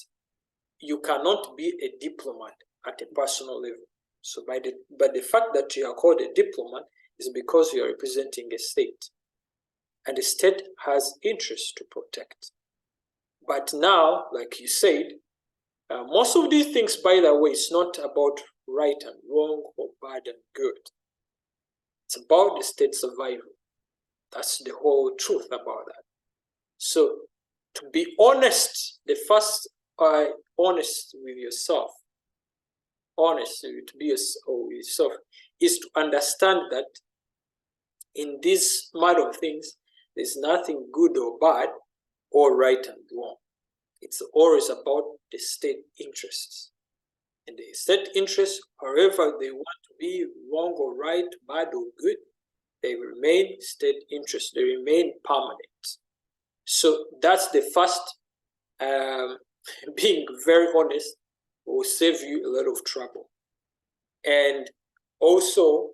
you cannot be a diplomat at a personal level. So by the fact that you are called a diplomat is because you are representing a state, and the state has interests to protect. But now, like you said, most of these things, by the way, it's not about right and wrong or bad and good. It's about the state survival. That's the whole truth about that. So to be honest, the first honest with yourself, to be with yourself, is to understand that in this matter of things, there's nothing good or bad or right and wrong. It's always about the state interests. And the state interests, however they want to be, wrong or right, bad or good, they remain state interests. They remain permanent. So that's the first, being very honest will save you a lot of trouble. And also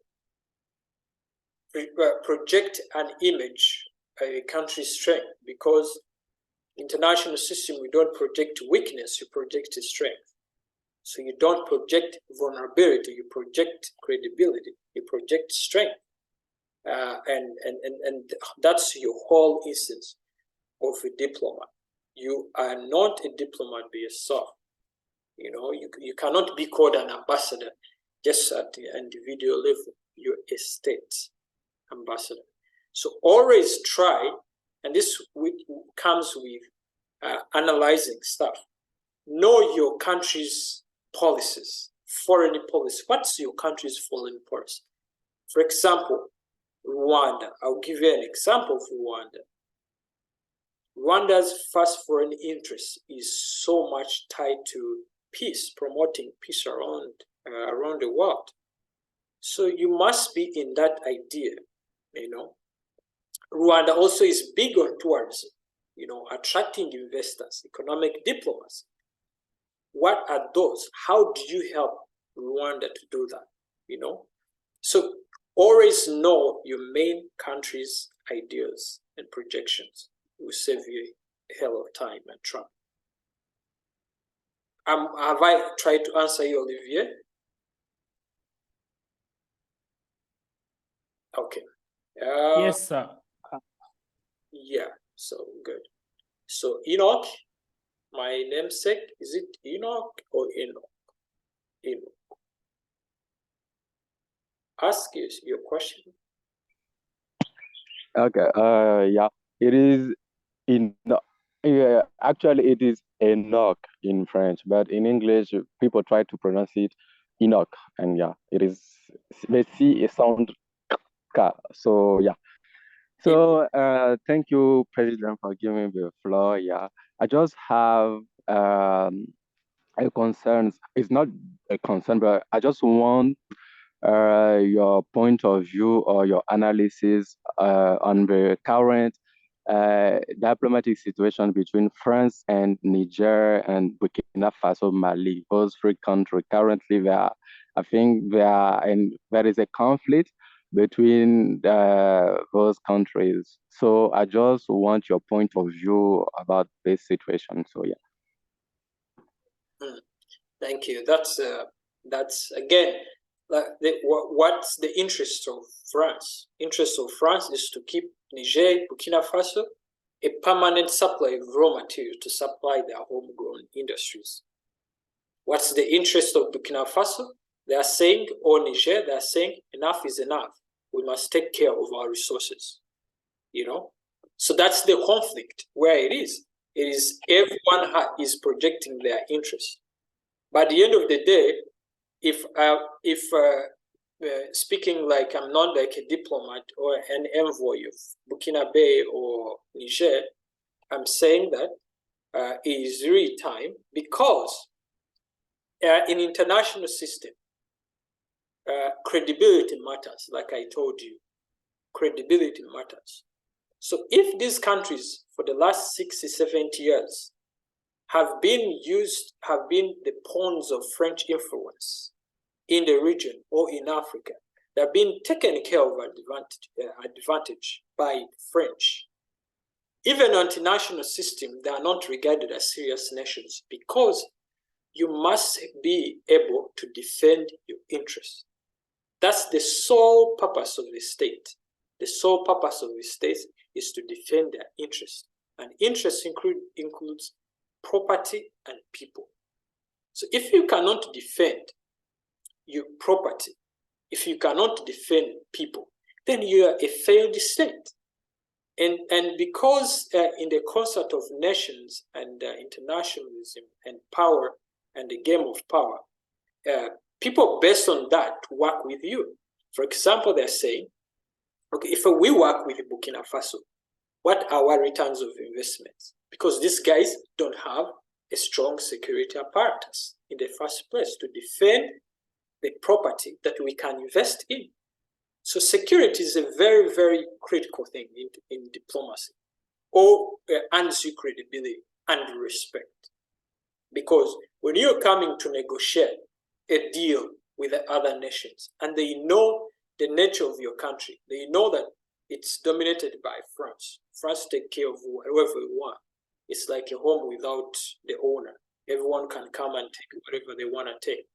project an image, a country's strength, because international system, we don't project weakness, you project strength. So you don't project vulnerability, you project credibility, you project strength. And that's your whole essence of a diplomat. You are not a diplomat by yourself. You cannot be called an ambassador just at the individual level. You're a state ambassador. So always try, and this comes with analyzing stuff. Know your country's policies, foreign policy. What's your country's foreign policy? For example, Rwanda. I'll give you an example of Rwanda. Rwanda's first foreign interest is so much tied to peace, promoting peace around the world. So you must be in that idea, Rwanda also is big on tourism, attracting investors, economic diplomacy. What are those? How do you help Rwanda to do that? So always know your main country's ideas and projections. It will save you a hell of time and trouble. Have I tried to answer you, Olivier? Okay. Yes, sir. Yeah, so good. So Enoch, my namesake, is it Enoch or Enoch? Enoch. Ask your question. Okay. Yeah. It is yeah. Actually, it is Enoch in French, but in English, people try to pronounce it Enoch, and yeah, it is. Let's see, it sound K. So yeah. So thank you, President, for giving me the floor. Yeah, I just have a concern. It's not a concern, but I just want your point of view or your analysis on the current diplomatic situation between France and Niger and Burkina Faso, Mali. Those three countries currently, I think there is a conflict between those countries. So I just want your point of view about this situation. So yeah. Thank you. That's again, what's the interest of France? Interest of France is to keep Niger, Burkina Faso a permanent supply of raw material to supply their homegrown industries. What's the interest of Burkina Faso? They are saying, or Niger, they are saying enough is enough. We must take care of our resources. So that's the conflict where it is. It is everyone is projecting their interest. By the end of the day, speaking like I'm not like a diplomat or an envoy of Burkina Faso or Niger, I'm saying that it is really time, because in international system, credibility matters. Like I told you, credibility matters. So if these countries for the last 60, 70 years have been the pawns of French influence in the region or in Africa, they're being taken care of advantage by French. Even on international system, they are not regarded as serious nations, because you must be able to defend your interests. That's the sole purpose of the state. The sole purpose of the state is to defend their interests. And interests includes property and people. So if you cannot defend your property, if you cannot defend people, then you are a failed state. And because in the concept of nations and internationalism and power and the game of power, people based on that work with you. For example, they're saying, okay, if we work with Burkina Faso, what are our returns of investments? Because these guys don't have a strong security apparatus in the first place to defend the property that we can invest in. So security is a very, very critical thing in diplomacy, or earns you credibility and respect. Because when you're coming to negotiate a deal with the other nations, and they know the nature of your country, they know that it's dominated by France. France take care of whoever you want. It's like a home without the owner. Everyone can come and take whatever they want to take.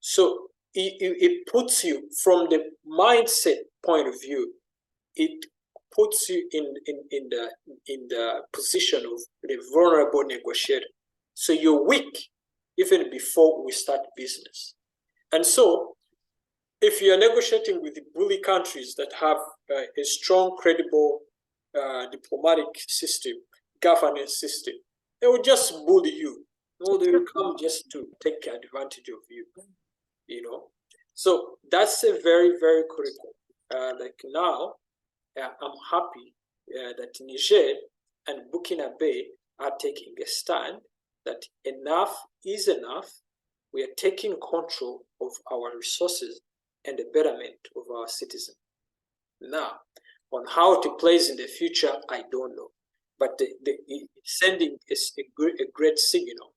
So it puts you, from the mindset point of view, it puts you in the position of the vulnerable negotiator. So you're weak even before we start business. And so if you're negotiating with the bully countries that have a strong, credible diplomatic system, governance system, they will just bully you. No, they will come just to take advantage of you. You know, so that's a very, very critical. Like now, I'm happy that Niger and Burkina Faso are taking a stand that enough is enough. We are taking control of our resources and the betterment of our citizens. Now, on how it plays in the future, I don't know. But sending is a great signal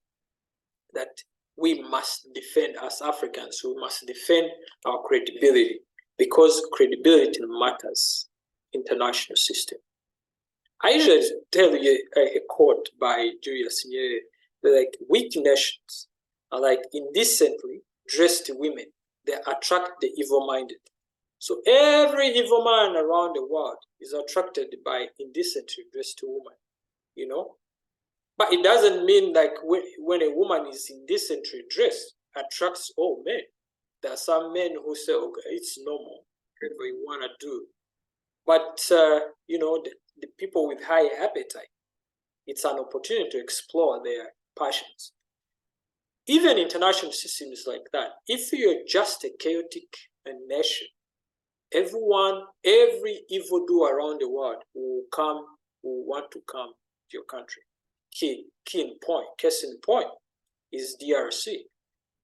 that we must defend, as Africans, we must defend our credibility, because credibility matters in international system. I usually tell you a quote by Julius Nyerere, like, weak nations are like indecently dressed women. They attract the evil-minded. So every evil man around the world is attracted by indecently dressed women, you know? But it doesn't mean like when a woman is indecently dressed, attracts all men. There are some men who say, okay, it's normal, whatever you want to do. But, you know, the people with high appetite, it's an opportunity to explore their passions. Even international systems like that, if you're just a chaotic nation, every evildoer around the world will want to come to your country. Case in point is DRC.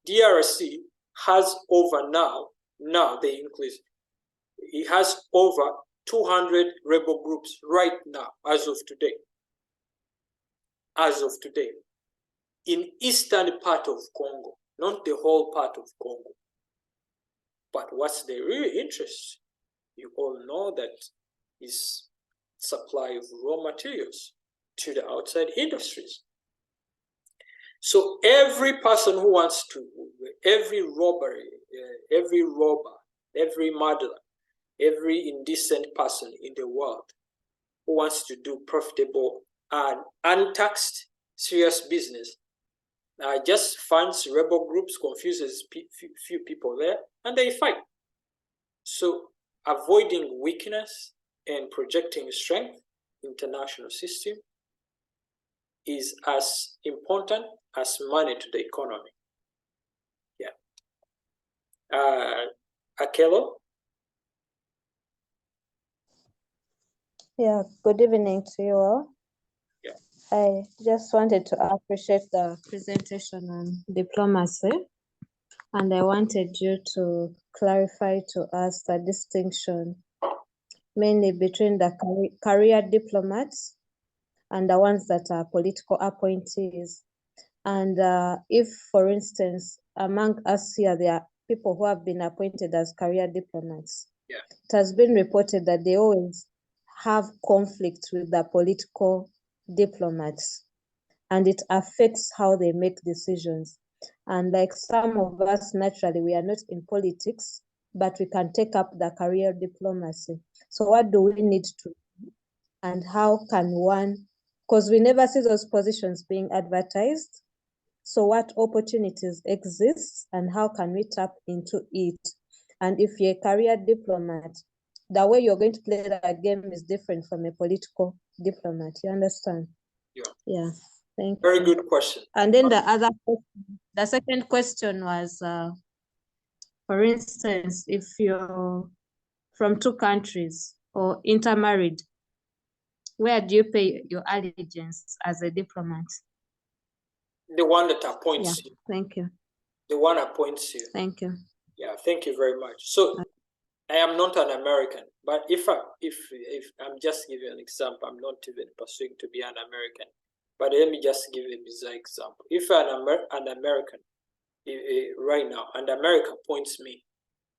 DRC has over now they increase. It has over 200 rebel groups right now, as of today. As of today, in eastern part of Congo, not the whole part of Congo. But what's the real interest? You all know that is supply of raw materials to the outside industries. So every person who wants to, every robber, every murderer, every indecent person in the world who wants to do profitable and untaxed serious business just funds rebel groups, confuses few people there, and they fight. So avoiding weakness and projecting strength, international system, is as important as money to the economy. Yeah. Akelo? Yeah, good evening to you all. Yeah. I just wanted to appreciate the presentation on diplomacy, and I wanted you to clarify to us the distinction mainly between the career diplomats and the ones that are political appointees. And if, for instance, among us here, there are people who have been appointed as career diplomats, Yeah. it has been reported that they always have conflict with the political diplomats, and it affects how they make decisions. And like some of us, naturally, we are not in politics, but we can take up the career diplomacy. So what do we need to do? And how can one, because we never see those positions being advertised. So what opportunities exist and how can we tap into it? And if you're a career diplomat, the way you're going to play that game is different from a political diplomat. You understand? Yeah. Yeah. Thank Very you. good question. And then the second question was, for instance, if you're from two countries or intermarried, where do you pay your allegiance as a diplomat? The one that appoints you. Thank you. The one appoints you. Thank you. Yeah, thank you very much. So I am not an American, but if I'm just giving an example, I'm not even pursuing to be an American. But let me just give a bizarre example. If an American right now, and America appoints me,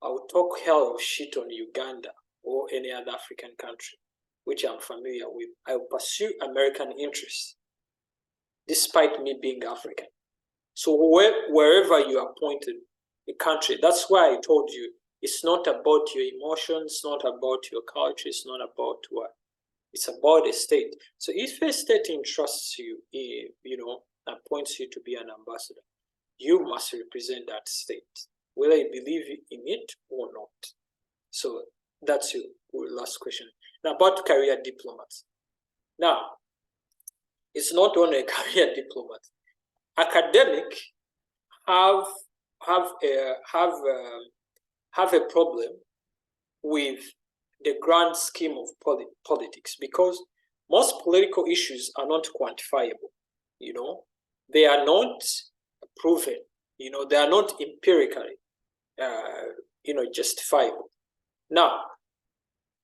I will talk hell of shit on Uganda or any other African country, which I'm familiar with. I will pursue American interests, despite me being African. So wherever you are appointed, a country, that's why I told you, it's not about your emotions, it's not about your culture, it's not about what. It's about a state. So if a state entrusts you, appoints you to be an ambassador, you must represent that state, whether you believe in it or not. So that's your last question. Now about career diplomats. Now, it's not only a career diplomat. Academic have a problem with the grand scheme of politics, because most political issues are not quantifiable. They are not proven. They are not empirically, justifiable. Now,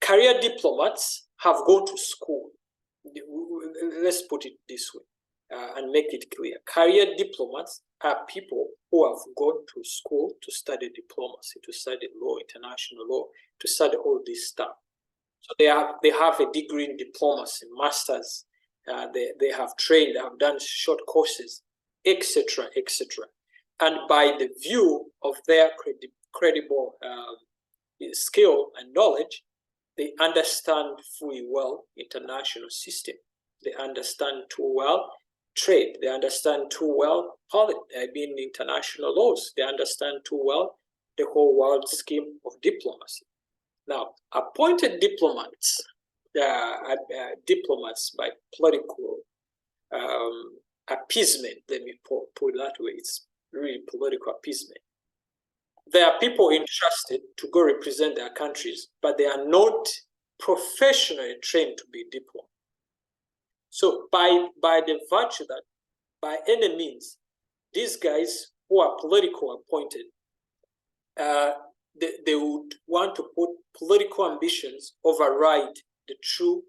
career diplomats have gone to school. Let's put it this way. And make it clear. Career diplomats are people who have gone to school to study diplomacy, to study law, international law, to study all this stuff. So they have a degree in diplomacy, masters. They have trained, they have done short courses, etc., etc. And by the view of their credible skill and knowledge, they understand fully well international system. They understand too well trade. They understand too well international laws. They understand too well the whole world scheme of diplomacy. Now, appointed diplomats, diplomats by political appeasement, let me put it that way, it's really political appeasement. There are people entrusted to go represent their countries, but they are not professionally trained to be diplomats. So by the virtue that by any means, these guys who are political appointed, they would want to put political ambitions override the true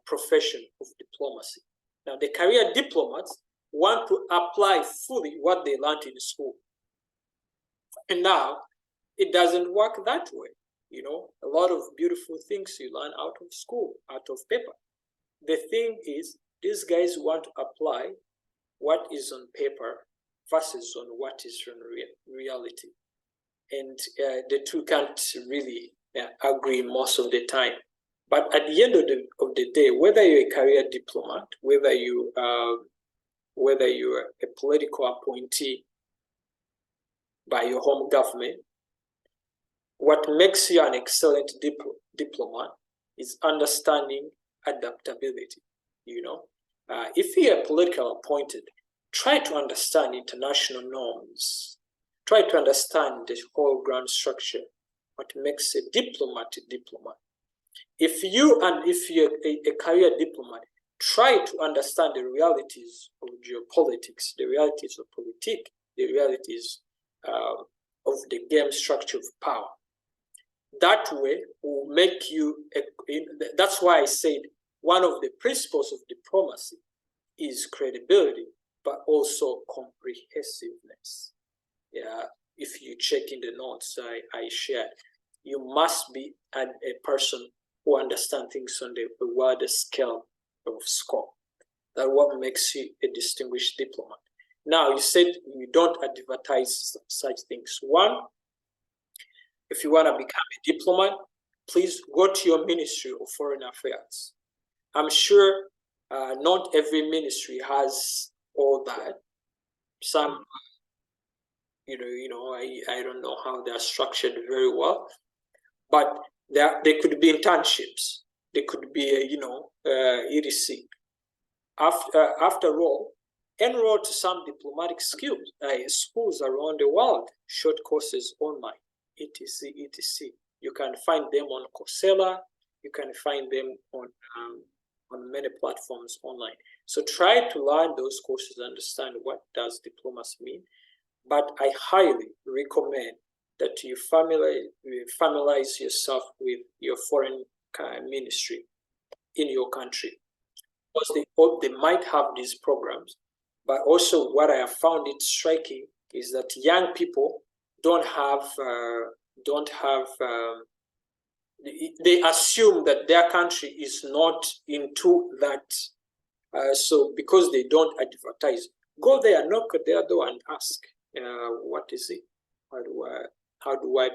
profession of diplomacy. Now, the career diplomats want to apply fully what they learned in school. And now, it doesn't work that way. A lot of beautiful things you learn out of school, out of paper. The thing is, these guys want to apply what is on paper versus on what is on reality. And the two can't really agree most of the time. But at the end of the day, whether you're a career diplomat, whether you're a political appointee by your home government, what makes you an excellent diplomat is understanding adaptability. If you're a political appointed, try to understand international norms, try to understand the whole ground structure, what makes a diplomat a diplomat. If you're a career diplomat, try to understand the realities of geopolitics, the realities of politics, the realities of the game structure of power. That way will make you, that's why I said one of the principles of diplomacy is credibility, but also comprehensiveness. Yeah, if you check in the notes I shared, you must be a person who understands things on the wider scale of scope. That's what makes you a distinguished diplomat. Now, you said you don't advertise such things. One, if you want to become a diplomat, please go to your Ministry of Foreign Affairs. I'm sure not every ministry has all that. Some, I don't know how they're structured very well, but they could be internships. They could be, EDC. After all, enroll to some diplomatic schools around the world, short courses online, etc., etc. You can find them on Coursera. You can find them on many platforms online. So try to learn those courses, understand what does diplomacy mean. But I highly recommend that you familiarize yourself with your foreign ministry in your country, because they might have these programs. But also what I have found it striking is that young people don't have they assume that their country is not into that. So because they don't advertise, go there, knock at their door and ask, what is it? How do I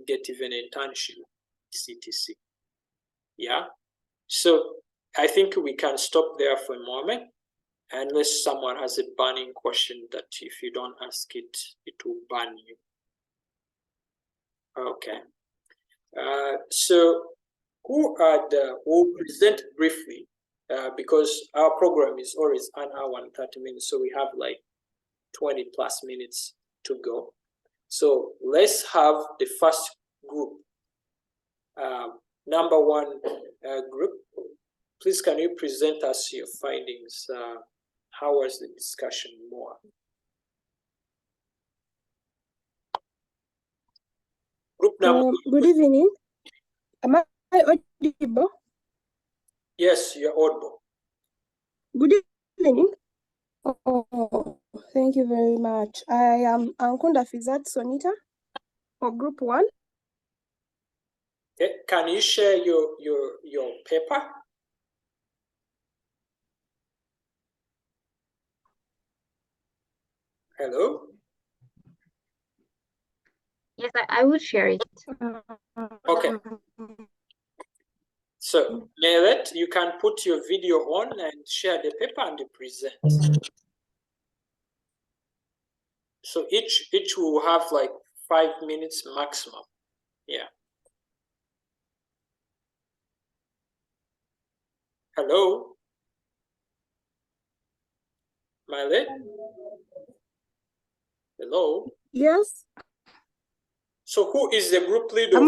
get even an internship? etc. Yeah. So I think we can stop there for a moment, unless someone has a burning question that if you don't ask it, it will burn you. Okay. So who will present briefly, because our program is always an hour and 30 minutes, so we have like 20 plus minutes to go. So let's have the first group. Number one group, please can you present us your findings? How was the discussion more? Group number Good evening. Am I audible? Yes, you're audible. Good evening. Oh, thank you very much. I am Ankunda Fizat Sonita for Group 1. Okay. Can you share your paper? Hello? Yes, I will share it. Okay. So, Melet, you can put your video on and share the paper and present. So each will have like 5 minutes maximum. Yeah. Hello? Melet? Hello? Yes. So who is the group leader?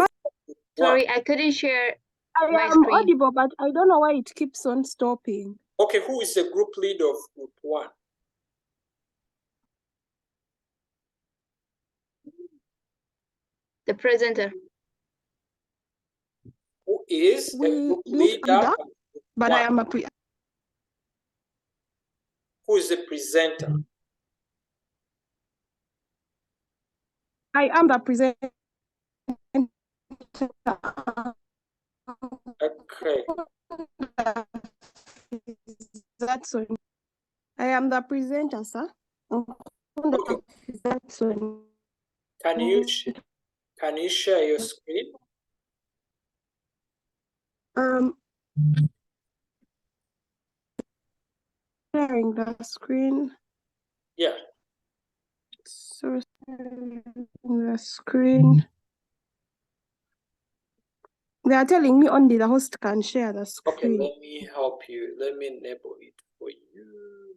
Sorry, I couldn't share I my am screen. audible, but I don't know why it keeps on stopping. Okay, who is the group leader of Group 1? The presenter. Who is We the group didn't leader? find out, of Group but 1? I am Who is the presenter? the presenter. Okay. That's all. I am the presenter, sir. Okay. That's all. Can you share your screen? Sharing the screen. Yeah. So the screen. They are telling me only the host can share the screen. Okay, let me help you. Let me enable it for you.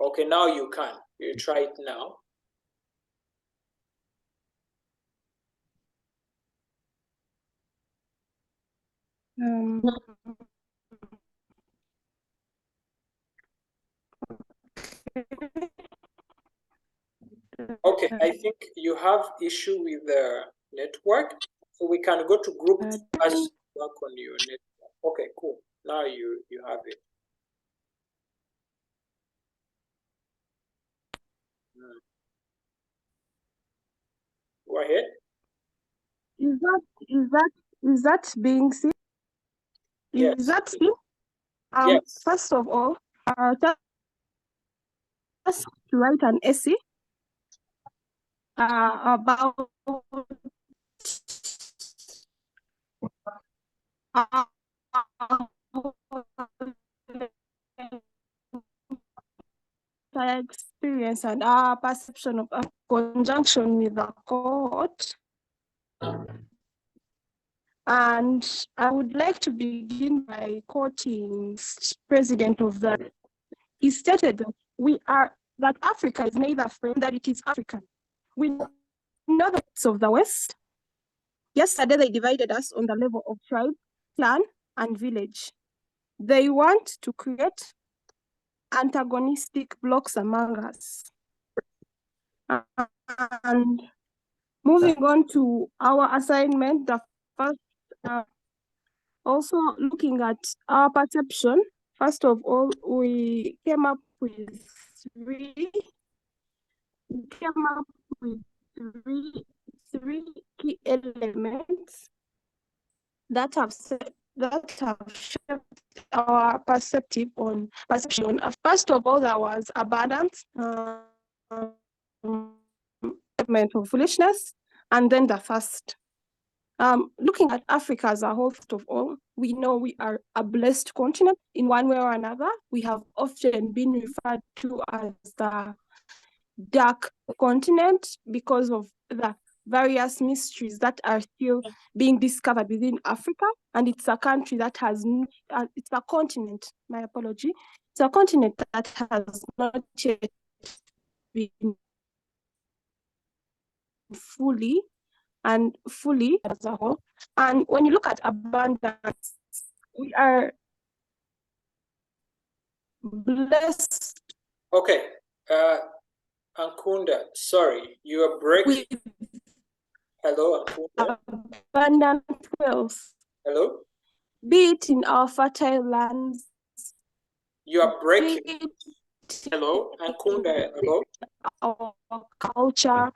Okay, now you can. You try it now. Okay, I think you have issue with the network, so we can go to group as work on your network. Okay, cool. Now you have it. Go ahead. Is that being seen? Yes. Is that seen? Yes. First of all, just to write an essay about our experience and our perception of a conjunction with the court. And I would like to begin by quoting President of the. He stated that Africa is neither friend, that it is African. We know the rights of the West. Yesterday they divided us on the level of tribe, clan, and village. They want to create antagonistic blocks among us. And moving on to our assignment, the first, also looking at our perception, first of all, we came up with three key elements that have shaped our perception. First of all, there was abundance, element of foolishness, and then the first. Looking at Africa as a whole, first of all, we know we are a blessed continent in one way or another. We have often been referred to as the dark continent because of the various mysteries that are still being discovered within Africa. And it's a country that has, it's a continent, my apology, it's a continent that has not yet been fully as a whole. And when you look at abundance, we are blessed. Okay. Ankunda, sorry, you are breaking. Hello, Ankunda. Abundant wealth. Hello? Be it in our fertile lands. You are breaking. Hello, Ankunda. Hello? Our culture.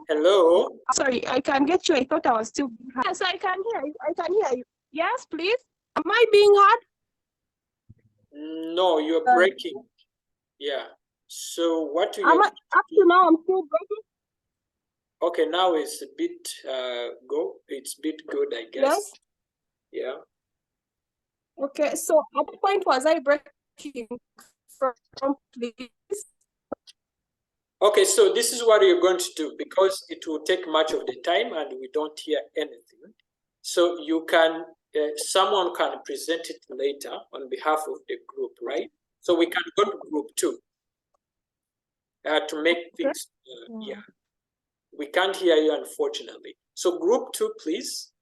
Hello? Sorry, I can get you. I thought I was still. Yes, I can hear you. I can hear you. Yes, please. Am I being heard? No, you're breaking. Yeah. So what do you Up to now, I'm still breaking. Okay, now it's a bit it's a bit good, I guess. Yes. Yeah. Okay, so at what point was I breaking from, please? Okay, so this is what you're going to do because it will take much of the time and we don't hear anything. So you can, someone can present it later on behalf of the group, right? So we can go to group 2 to make things, yeah. We can't hear you, unfortunately. So group 2, please,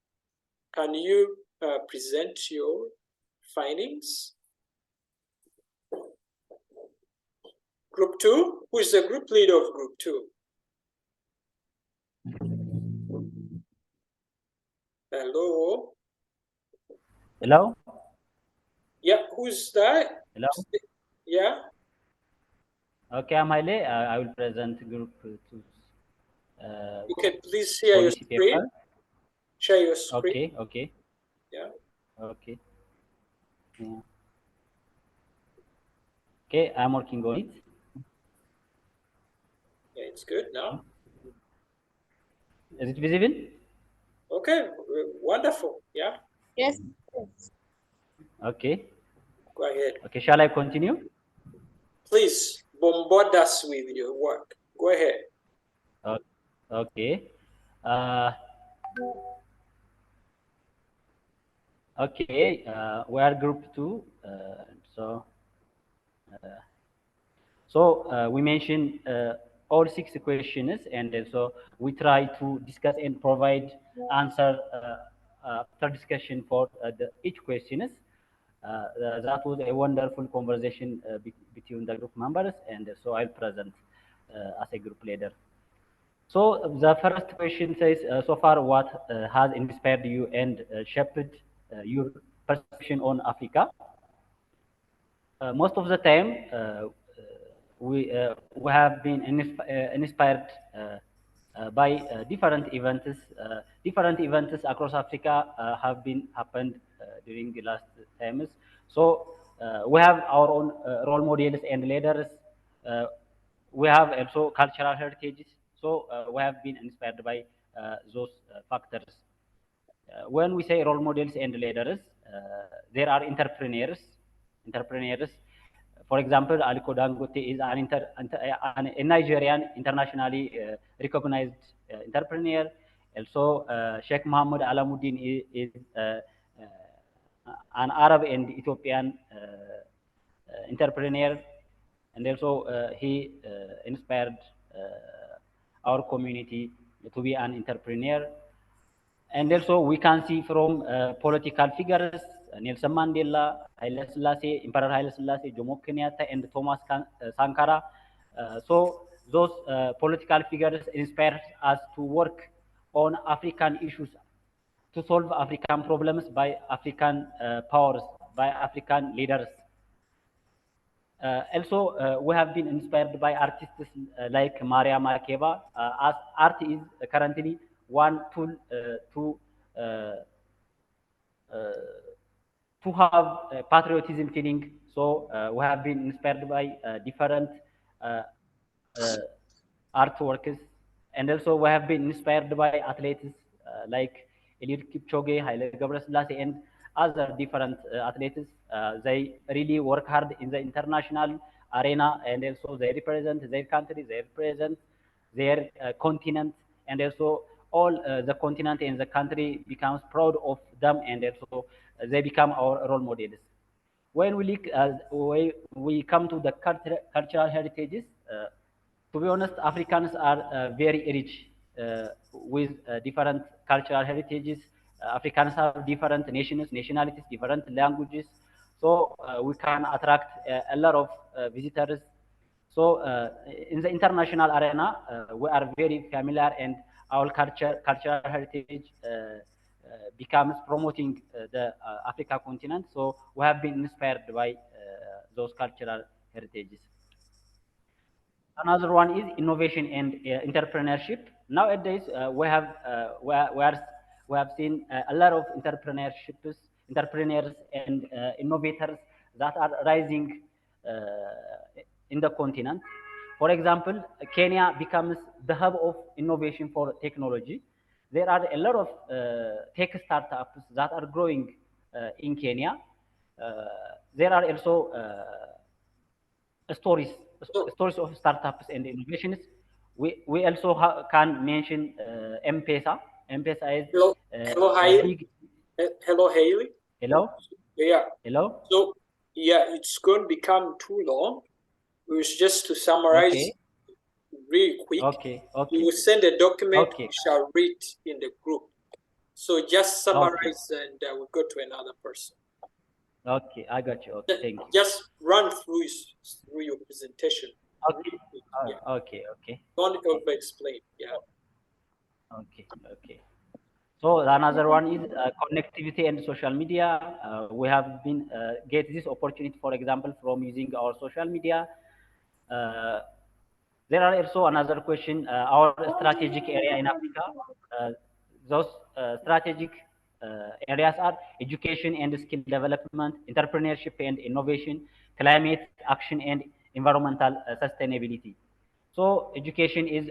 can you present your findings? Group 2, who is the group leader of group 2? Hello? Hello? Yeah, who's that? Hello? Yeah? Okay, I'm Haile. I will present group 2. Okay, please share your screen. Paper. Share your screen. Okay, okay. Yeah. Okay. Yeah. Okay, I'm working on it. Yeah, it's good now. Is it visible? Okay, wonderful. Yeah. Yes. Okay. Go ahead. Okay, shall I continue? Please bombard us with your work. Go ahead. Okay. Okay, we are group 2. So we mentioned all 6 questions, and so we try to discuss and provide answer after discussion for each questions. That was a wonderful conversation between the group members, and so I'll present as a group leader. So the first question says, so far what has inspired you and shaped your perception on Africa? Most of the time, we have been inspired by different events. Different events across Africa have been happened during the last times. So we have our own role models and leaders. We have also cultural heritages. So we have been inspired by those factors. When we say role models and leaders, there are entrepreneurs. Entrepreneurs, for example, Aliko Dangote is a Nigerian internationally recognized entrepreneur. Also, Sheikh Mohammed Alamuddin is an Arab and Ethiopian entrepreneur, and also he inspired our community to be an entrepreneur. And also we can see from political figures, Nelson Mandela, Haile Selassie, Emperor Haile Selassie, Jomo Kenyatta, and Thomas Sankara. So those political figures inspire us to work on African issues, to solve African problems by African powers, by African leaders. Also, we have been inspired by artists like Maria Makeba, as art is currently one tool uh, to have patriotism feeling. So we have been inspired by different uh, uh, artworks, and also we have been inspired by athletes like Eliud Kipchoge, Haile Gebrselassie, and other different athletes. They really work hard in the international arena, and also they represent their country, they represent their continent, and also all the continent and the country becomes proud of them, and also they become our role models. When we look, we come to the cultural heritages, to be honest, Africans are very rich with different cultural heritages. Africans have different nations, nationalities, different languages. So we can attract a lot of visitors. So in the international arena, we are very familiar, and our cultural heritage becomes promoting the Africa continent. So we have been inspired by those cultural heritages. Another one is innovation and entrepreneurship. Nowadays, we have seen a lot of entrepreneurs and innovators that are rising in the continent. For example, Kenya becomes the hub of innovation for technology. There are a lot of tech startups that are growing in Kenya. There are also stories stories of startups and innovations. We also can mention M-Pesa. M-Pesa is Hello, Hailey. big. Hello, Hailey. Hello. Yeah. Hello. So yeah, it's going to become too long. It was just to summarize really quick. Okay. You will send a document. Okay. We shall read in the group. So just summarize, and we'll go to another person. Okay, I got you. Okay, thank you. Just run through your presentation. Okay. Yeah. Okay. Don't over explain. Yeah. Okay. So another one is connectivity and social media. We have been get this opportunity, for example, from using our social media. There are also another question, our strategic area in Africa. Those strategic areas are education and skill development, entrepreneurship and innovation, climate action, and environmental sustainability. So education is,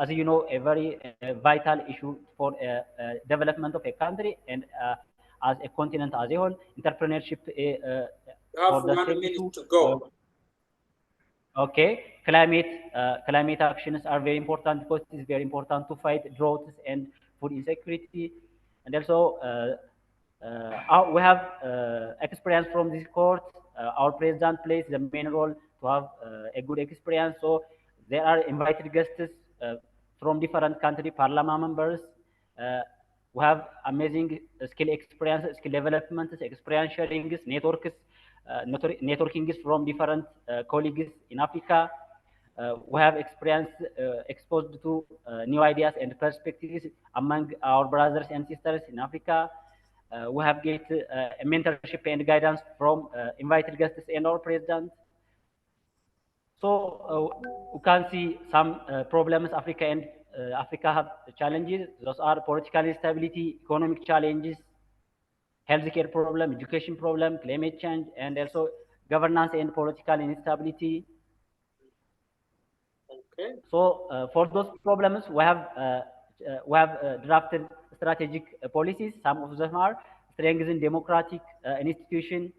as you know, a very vital issue for development of a country and as a continent as a whole. Entrepreneurship for the same issue. To go. Okay, climate actions are very important because it is very important to fight droughts and food insecurity, and also we have experience from this court. Our president plays the main role to have a good experience. So there are invited guests from different country, parliament members. We have amazing skill experience, skill development, experience sharing, networking from different colleagues in Africa. We have experience exposed to new ideas and perspectives among our brothers and sisters in Africa. We have get mentorship and guidance from invited guests and our president. So we can see some problems Africa have challenges. Those are political instability, economic challenges, healthcare problem, education problem, climate change, and also governance and political instability. Okay. So for those problems, we have drafted strategic policies. Some of them are strengthen democratic institution,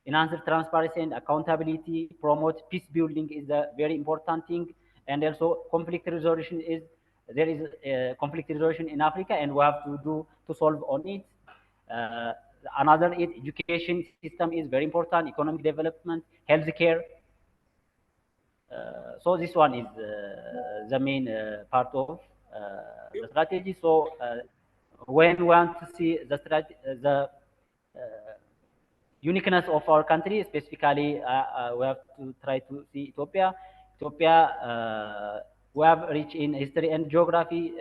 enhance transparency and accountability, promote peace building is a very important thing, and also conflict resolution is there is conflict resolution in Africa, and we have to solve on it. Another is education system is very important, economic development, healthcare. So this one is the main part of the strategy. So when we want to see the uniqueness of our country, specifically, we have to try to see Ethiopia. Ethiopia, we have rich in history and geography.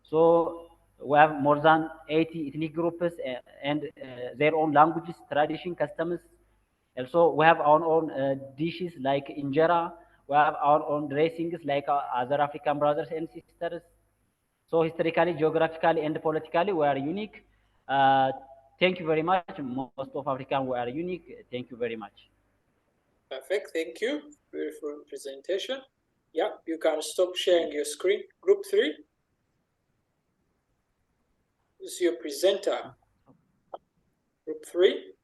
So we have more than 80 ethnic groups and their own languages, tradition, customs. Also, we have our own dishes like injera. We have our own dressings like other African brothers and sisters. So historically, geographically, and politically, we are unique. Thank you very much. Most of African, we are unique. Thank you very much. Perfect. Thank you. Beautiful presentation. Yeah, you can stop sharing your screen. Group 3. This is your presenter. Group 3.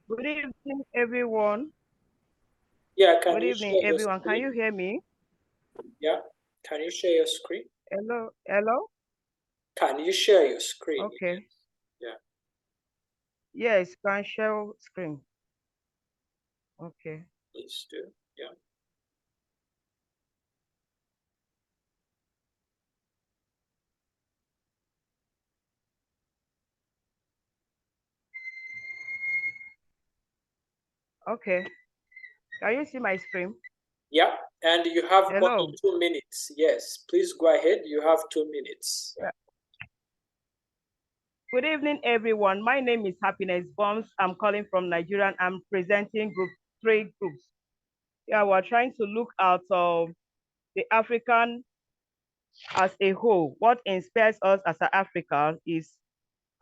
Good evening, everyone. Yeah, Good evening, everyone. Can you hear me? Yeah. Can you share your screen? Hello, hello. Can you share your screen? Okay. Yeah. Yes, can share screen. Okay. Please do. Yeah. Okay. Can you see my screen? Yeah, and you have Hello. only 2 minutes. Yes, please go ahead. You have 2 minutes. Yeah. Good evening, everyone. My name is Happiness Bombs. I'm calling from Nigeria. I'm presenting group 3 groups. Yeah, we're trying to look at the African as a whole. What inspires us as an African is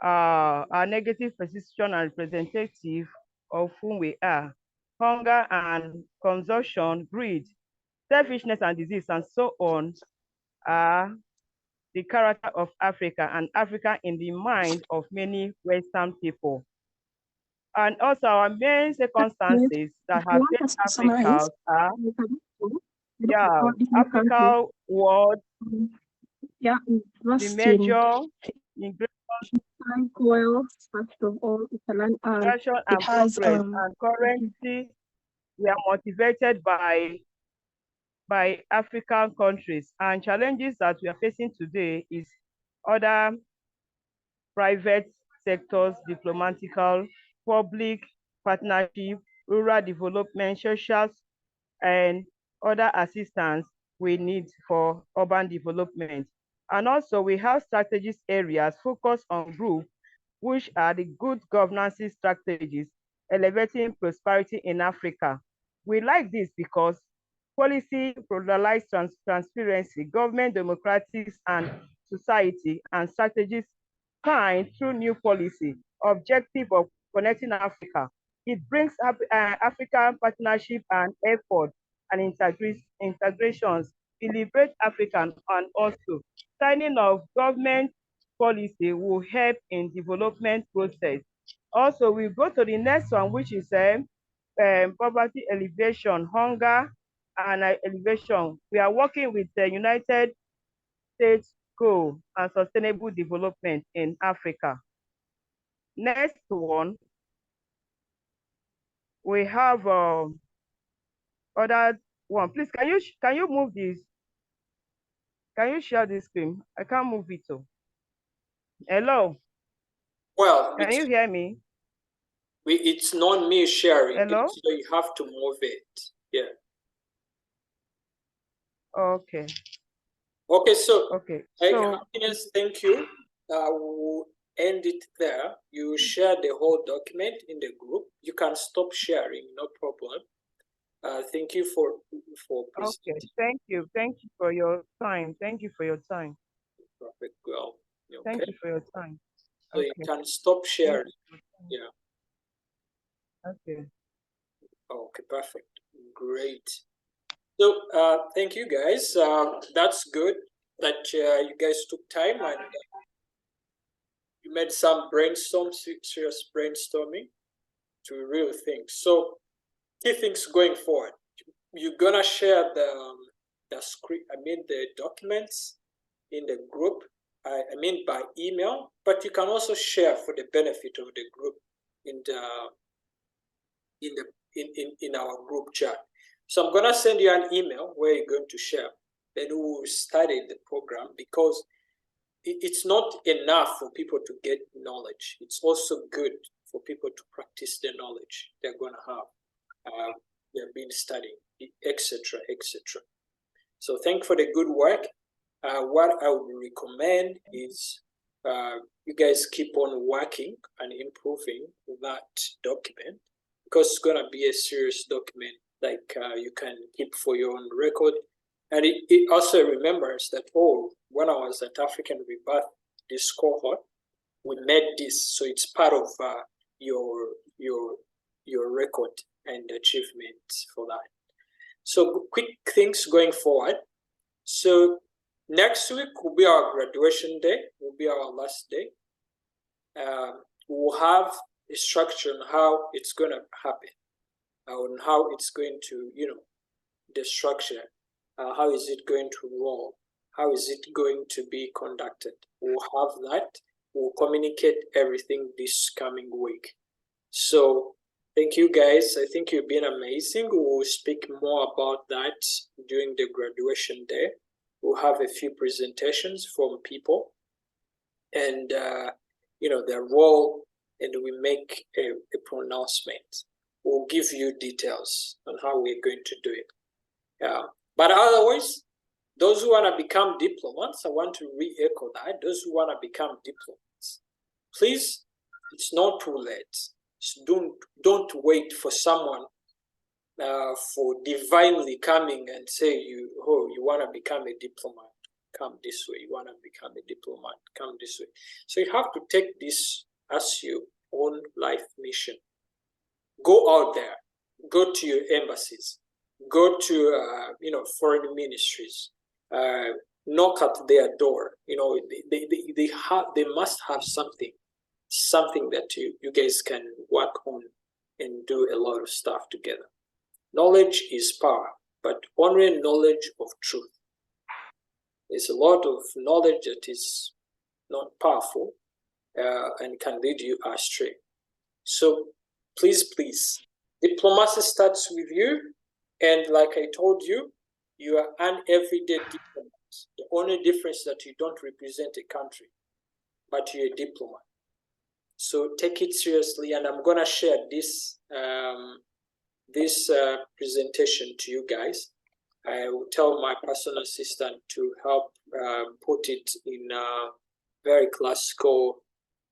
our negative position and representative of whom we are. Hunger and consumption, greed, selfishness and disease, and so on are the character of Africa and Africa in the mind of many Western people. And also our main circumstances that have faced Africa are, Africa world, the major oil, first of all, it's a land, migration and progress, and currently we are motivated by African countries, and challenges that we are facing today is other private sectors, diplomatical, public partnership, rural development, social, and other assistance we need for urban development. And also we have strategies areas focused on group, which are the good governance strategies, elevating prosperity in Africa. We like this because policy, pluralized transparency, government democratic and society, and strategies signed through new policy, objective of connecting Africa. It brings up African partnership and effort and integrations, celebrate African, and also signing of government policy will help in development process. Also, we go to the next one, which is poverty alleviation, hunger and elevation. We are working with the United States goal and sustainable development in Africa. Next one, we have other one. Please, can you move this? Can you share this screen? I can't move it. Oh. Hello. Well, Can you hear me? it's not me sharing. Hello. So you have to move it. Yeah. Okay. Okay. So. Okay. Hey, So. Happiness, thank you. We'll end it there. You share the whole document in the group. You can stop sharing, no problem. Thank you for Okay. Thank you. Thank you for your time. Thank you for your time. Perfect. Well, okay. Thank you for your time. So okay. you can stop sharing. Yeah. Okay. Okay. Perfect. Great. So thank you guys. That's good that you guys took time and you made some serious brainstorming to real things. So key things going forward. You're gonna share the script. The documents in the group. By email, but you can also share for the benefit of the group in our group chat. So I'm gonna send you an email where you're going to share. Then we will study the program because it's not enough for people to get knowledge. It's also good for people to practice the knowledge they're gonna have. They've been studying, etc., etc. So thank you for the good work. What I would recommend is you guys keep on working and improving that document because it's going to be a serious document like you can keep for your own record. And it also remembers that, when I was at African Rebirth, this cohort, we made this. So it's part of your record and achievement for that. So quick things going forward. So next week will be our graduation day, will be our last day. We'll have a structure on how it's going to happen, on how it's going to, the structure, how is it going to roll, how is it going to be conducted. We'll have that. We'll communicate everything this coming week. So thank you guys. I think you've been amazing. We'll speak more about that during the graduation day. We'll have a few presentations from people and, their role, and we make a pronouncement. We'll give you details on how we're going to do it. But otherwise, those who want to become diplomats, I want to re-echo that. Those who want to become diplomats, please, it's not too late. So don't wait for someone for divinely coming and say you want to become a diplomat, come this way. You want to become a diplomat, come this way. So you have to take this as your own life mission. Go out there, go to your embassies, go to foreign ministries, knock at their door. They must have something that you guys can work on and do a lot of stuff together. Knowledge is power, but only knowledge of truth. There's a lot of knowledge that is not powerful and can lead you astray. So please, diplomacy starts with you. And like I told you, you are an everyday diplomat. The only difference is that you don't represent a country, but you're a diplomat. So take it seriously, and I'm gonna share this presentation to you guys. I will tell my personal assistant to help put it in very classical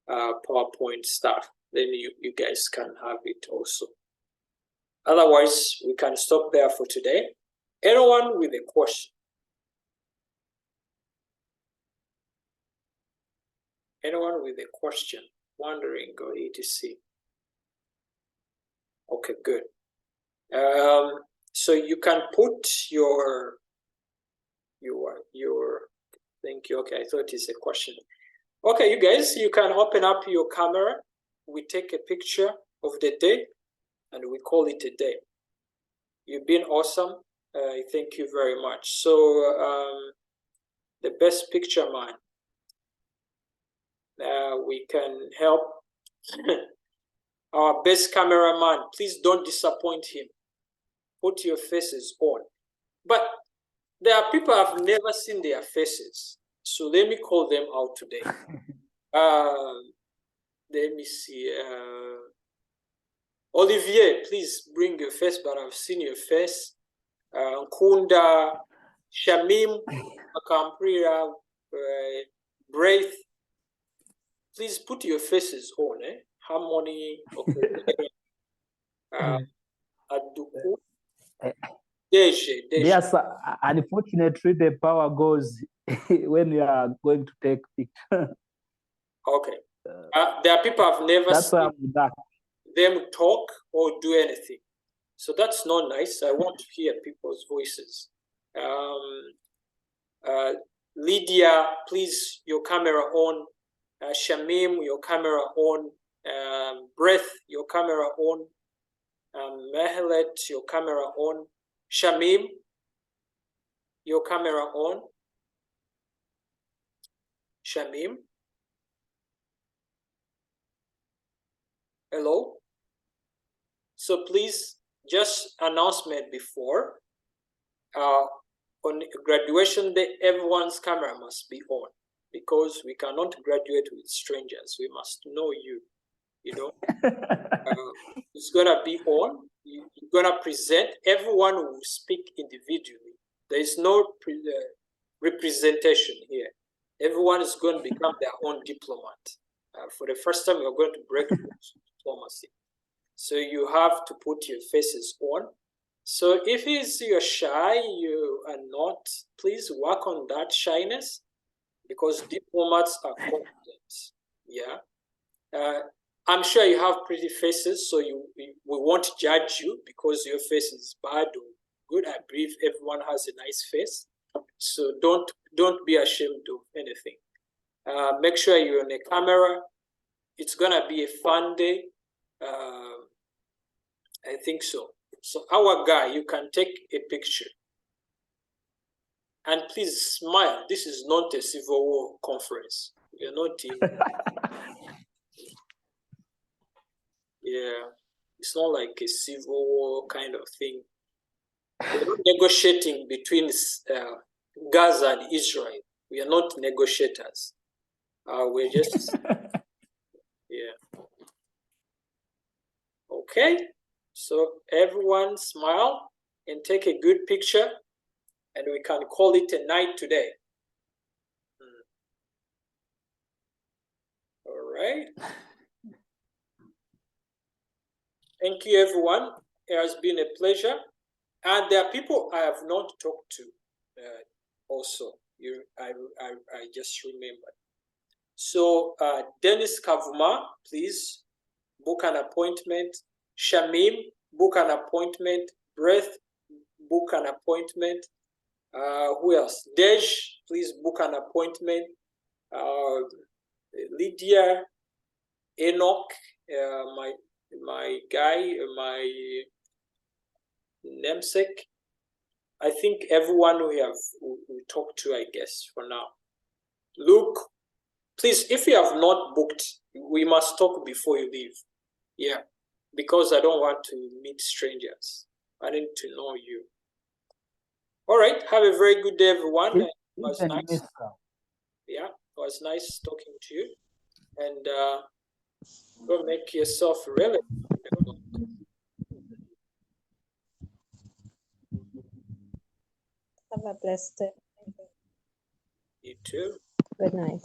PowerPoint stuff. Then you guys can have it also. Otherwise, we can stop there for today. Anyone with a question? Anyone with a question, wondering, or etc.? Okay, good. So you can put your thank you. Okay, I thought it's a question. Okay, you guys, you can open up your camera. We take a picture of the day and we call it a day. You've been awesome. Thank you very much. So the best picture man, we can help our best cameraman. Please don't disappoint him. put your faces on. But there are people I've never seen their faces. So let me call them out today. Let me see. Olivier, please bring your face, but I've seen your face. Nkunda, Shamim, Akamprira, Braith, please put your faces on. Harmony, okay. Aduku, Deje. Yes, unfortunately, the power goes when you are going to take picture. Okay. There are people I've never seen them talk or do anything. So that's not nice. I want to hear people's voices. Lydia, please, your camera on. Shamim, your camera on. Breath, your camera on. Mehelet, your camera on. Shamim, your camera on. Shamim. Hello. So please, just announcement before. On graduation day, everyone's camera must be on because we cannot graduate with strangers. We must know you. You know, it's gonna be on. You're gonna present. Everyone will speak individually. There is no representation here. Everyone is going to become their own diplomat. For the first time, you're going to break diplomacy. So you have to put your faces on. So if you're shy, you are not, please work on that shyness because diplomats are confident. Yeah. I'm sure you have pretty faces, so we won't judge you because your face is bad or good. I believe everyone has a nice face. So don't be ashamed of anything. Make sure you're on a camera. It's gonna be a fun day. I think so. So our guy, you can take a picture. And please smile. This is not a civil war conference. You're not in. Yeah, it's not like a civil war kind of thing. We're not negotiating between Gaza and Israel. We are not negotiators. We're just, yeah. Okay, so everyone smile and take a good picture, and we can call it a night today. All right. Thank you, everyone. It has been a pleasure. And there are people I have not talked to also. I just remembered. So Dennis Kavuma, please book an appointment. Shamim, book an appointment. Breath, book an appointment. Who else? Dej, please book an appointment. Lydia, Enoch, my guy, my namesake. I think everyone we talked to, I guess, for now. Luke, please, if you have not booked, we must talk before you leave. Yeah, because I don't want to meet strangers. I need to know you. All right, have a very good day, everyone. It was nice. Yeah, it was nice talking to you. And go make yourself relevant. Have a blessed day. You too. Good night.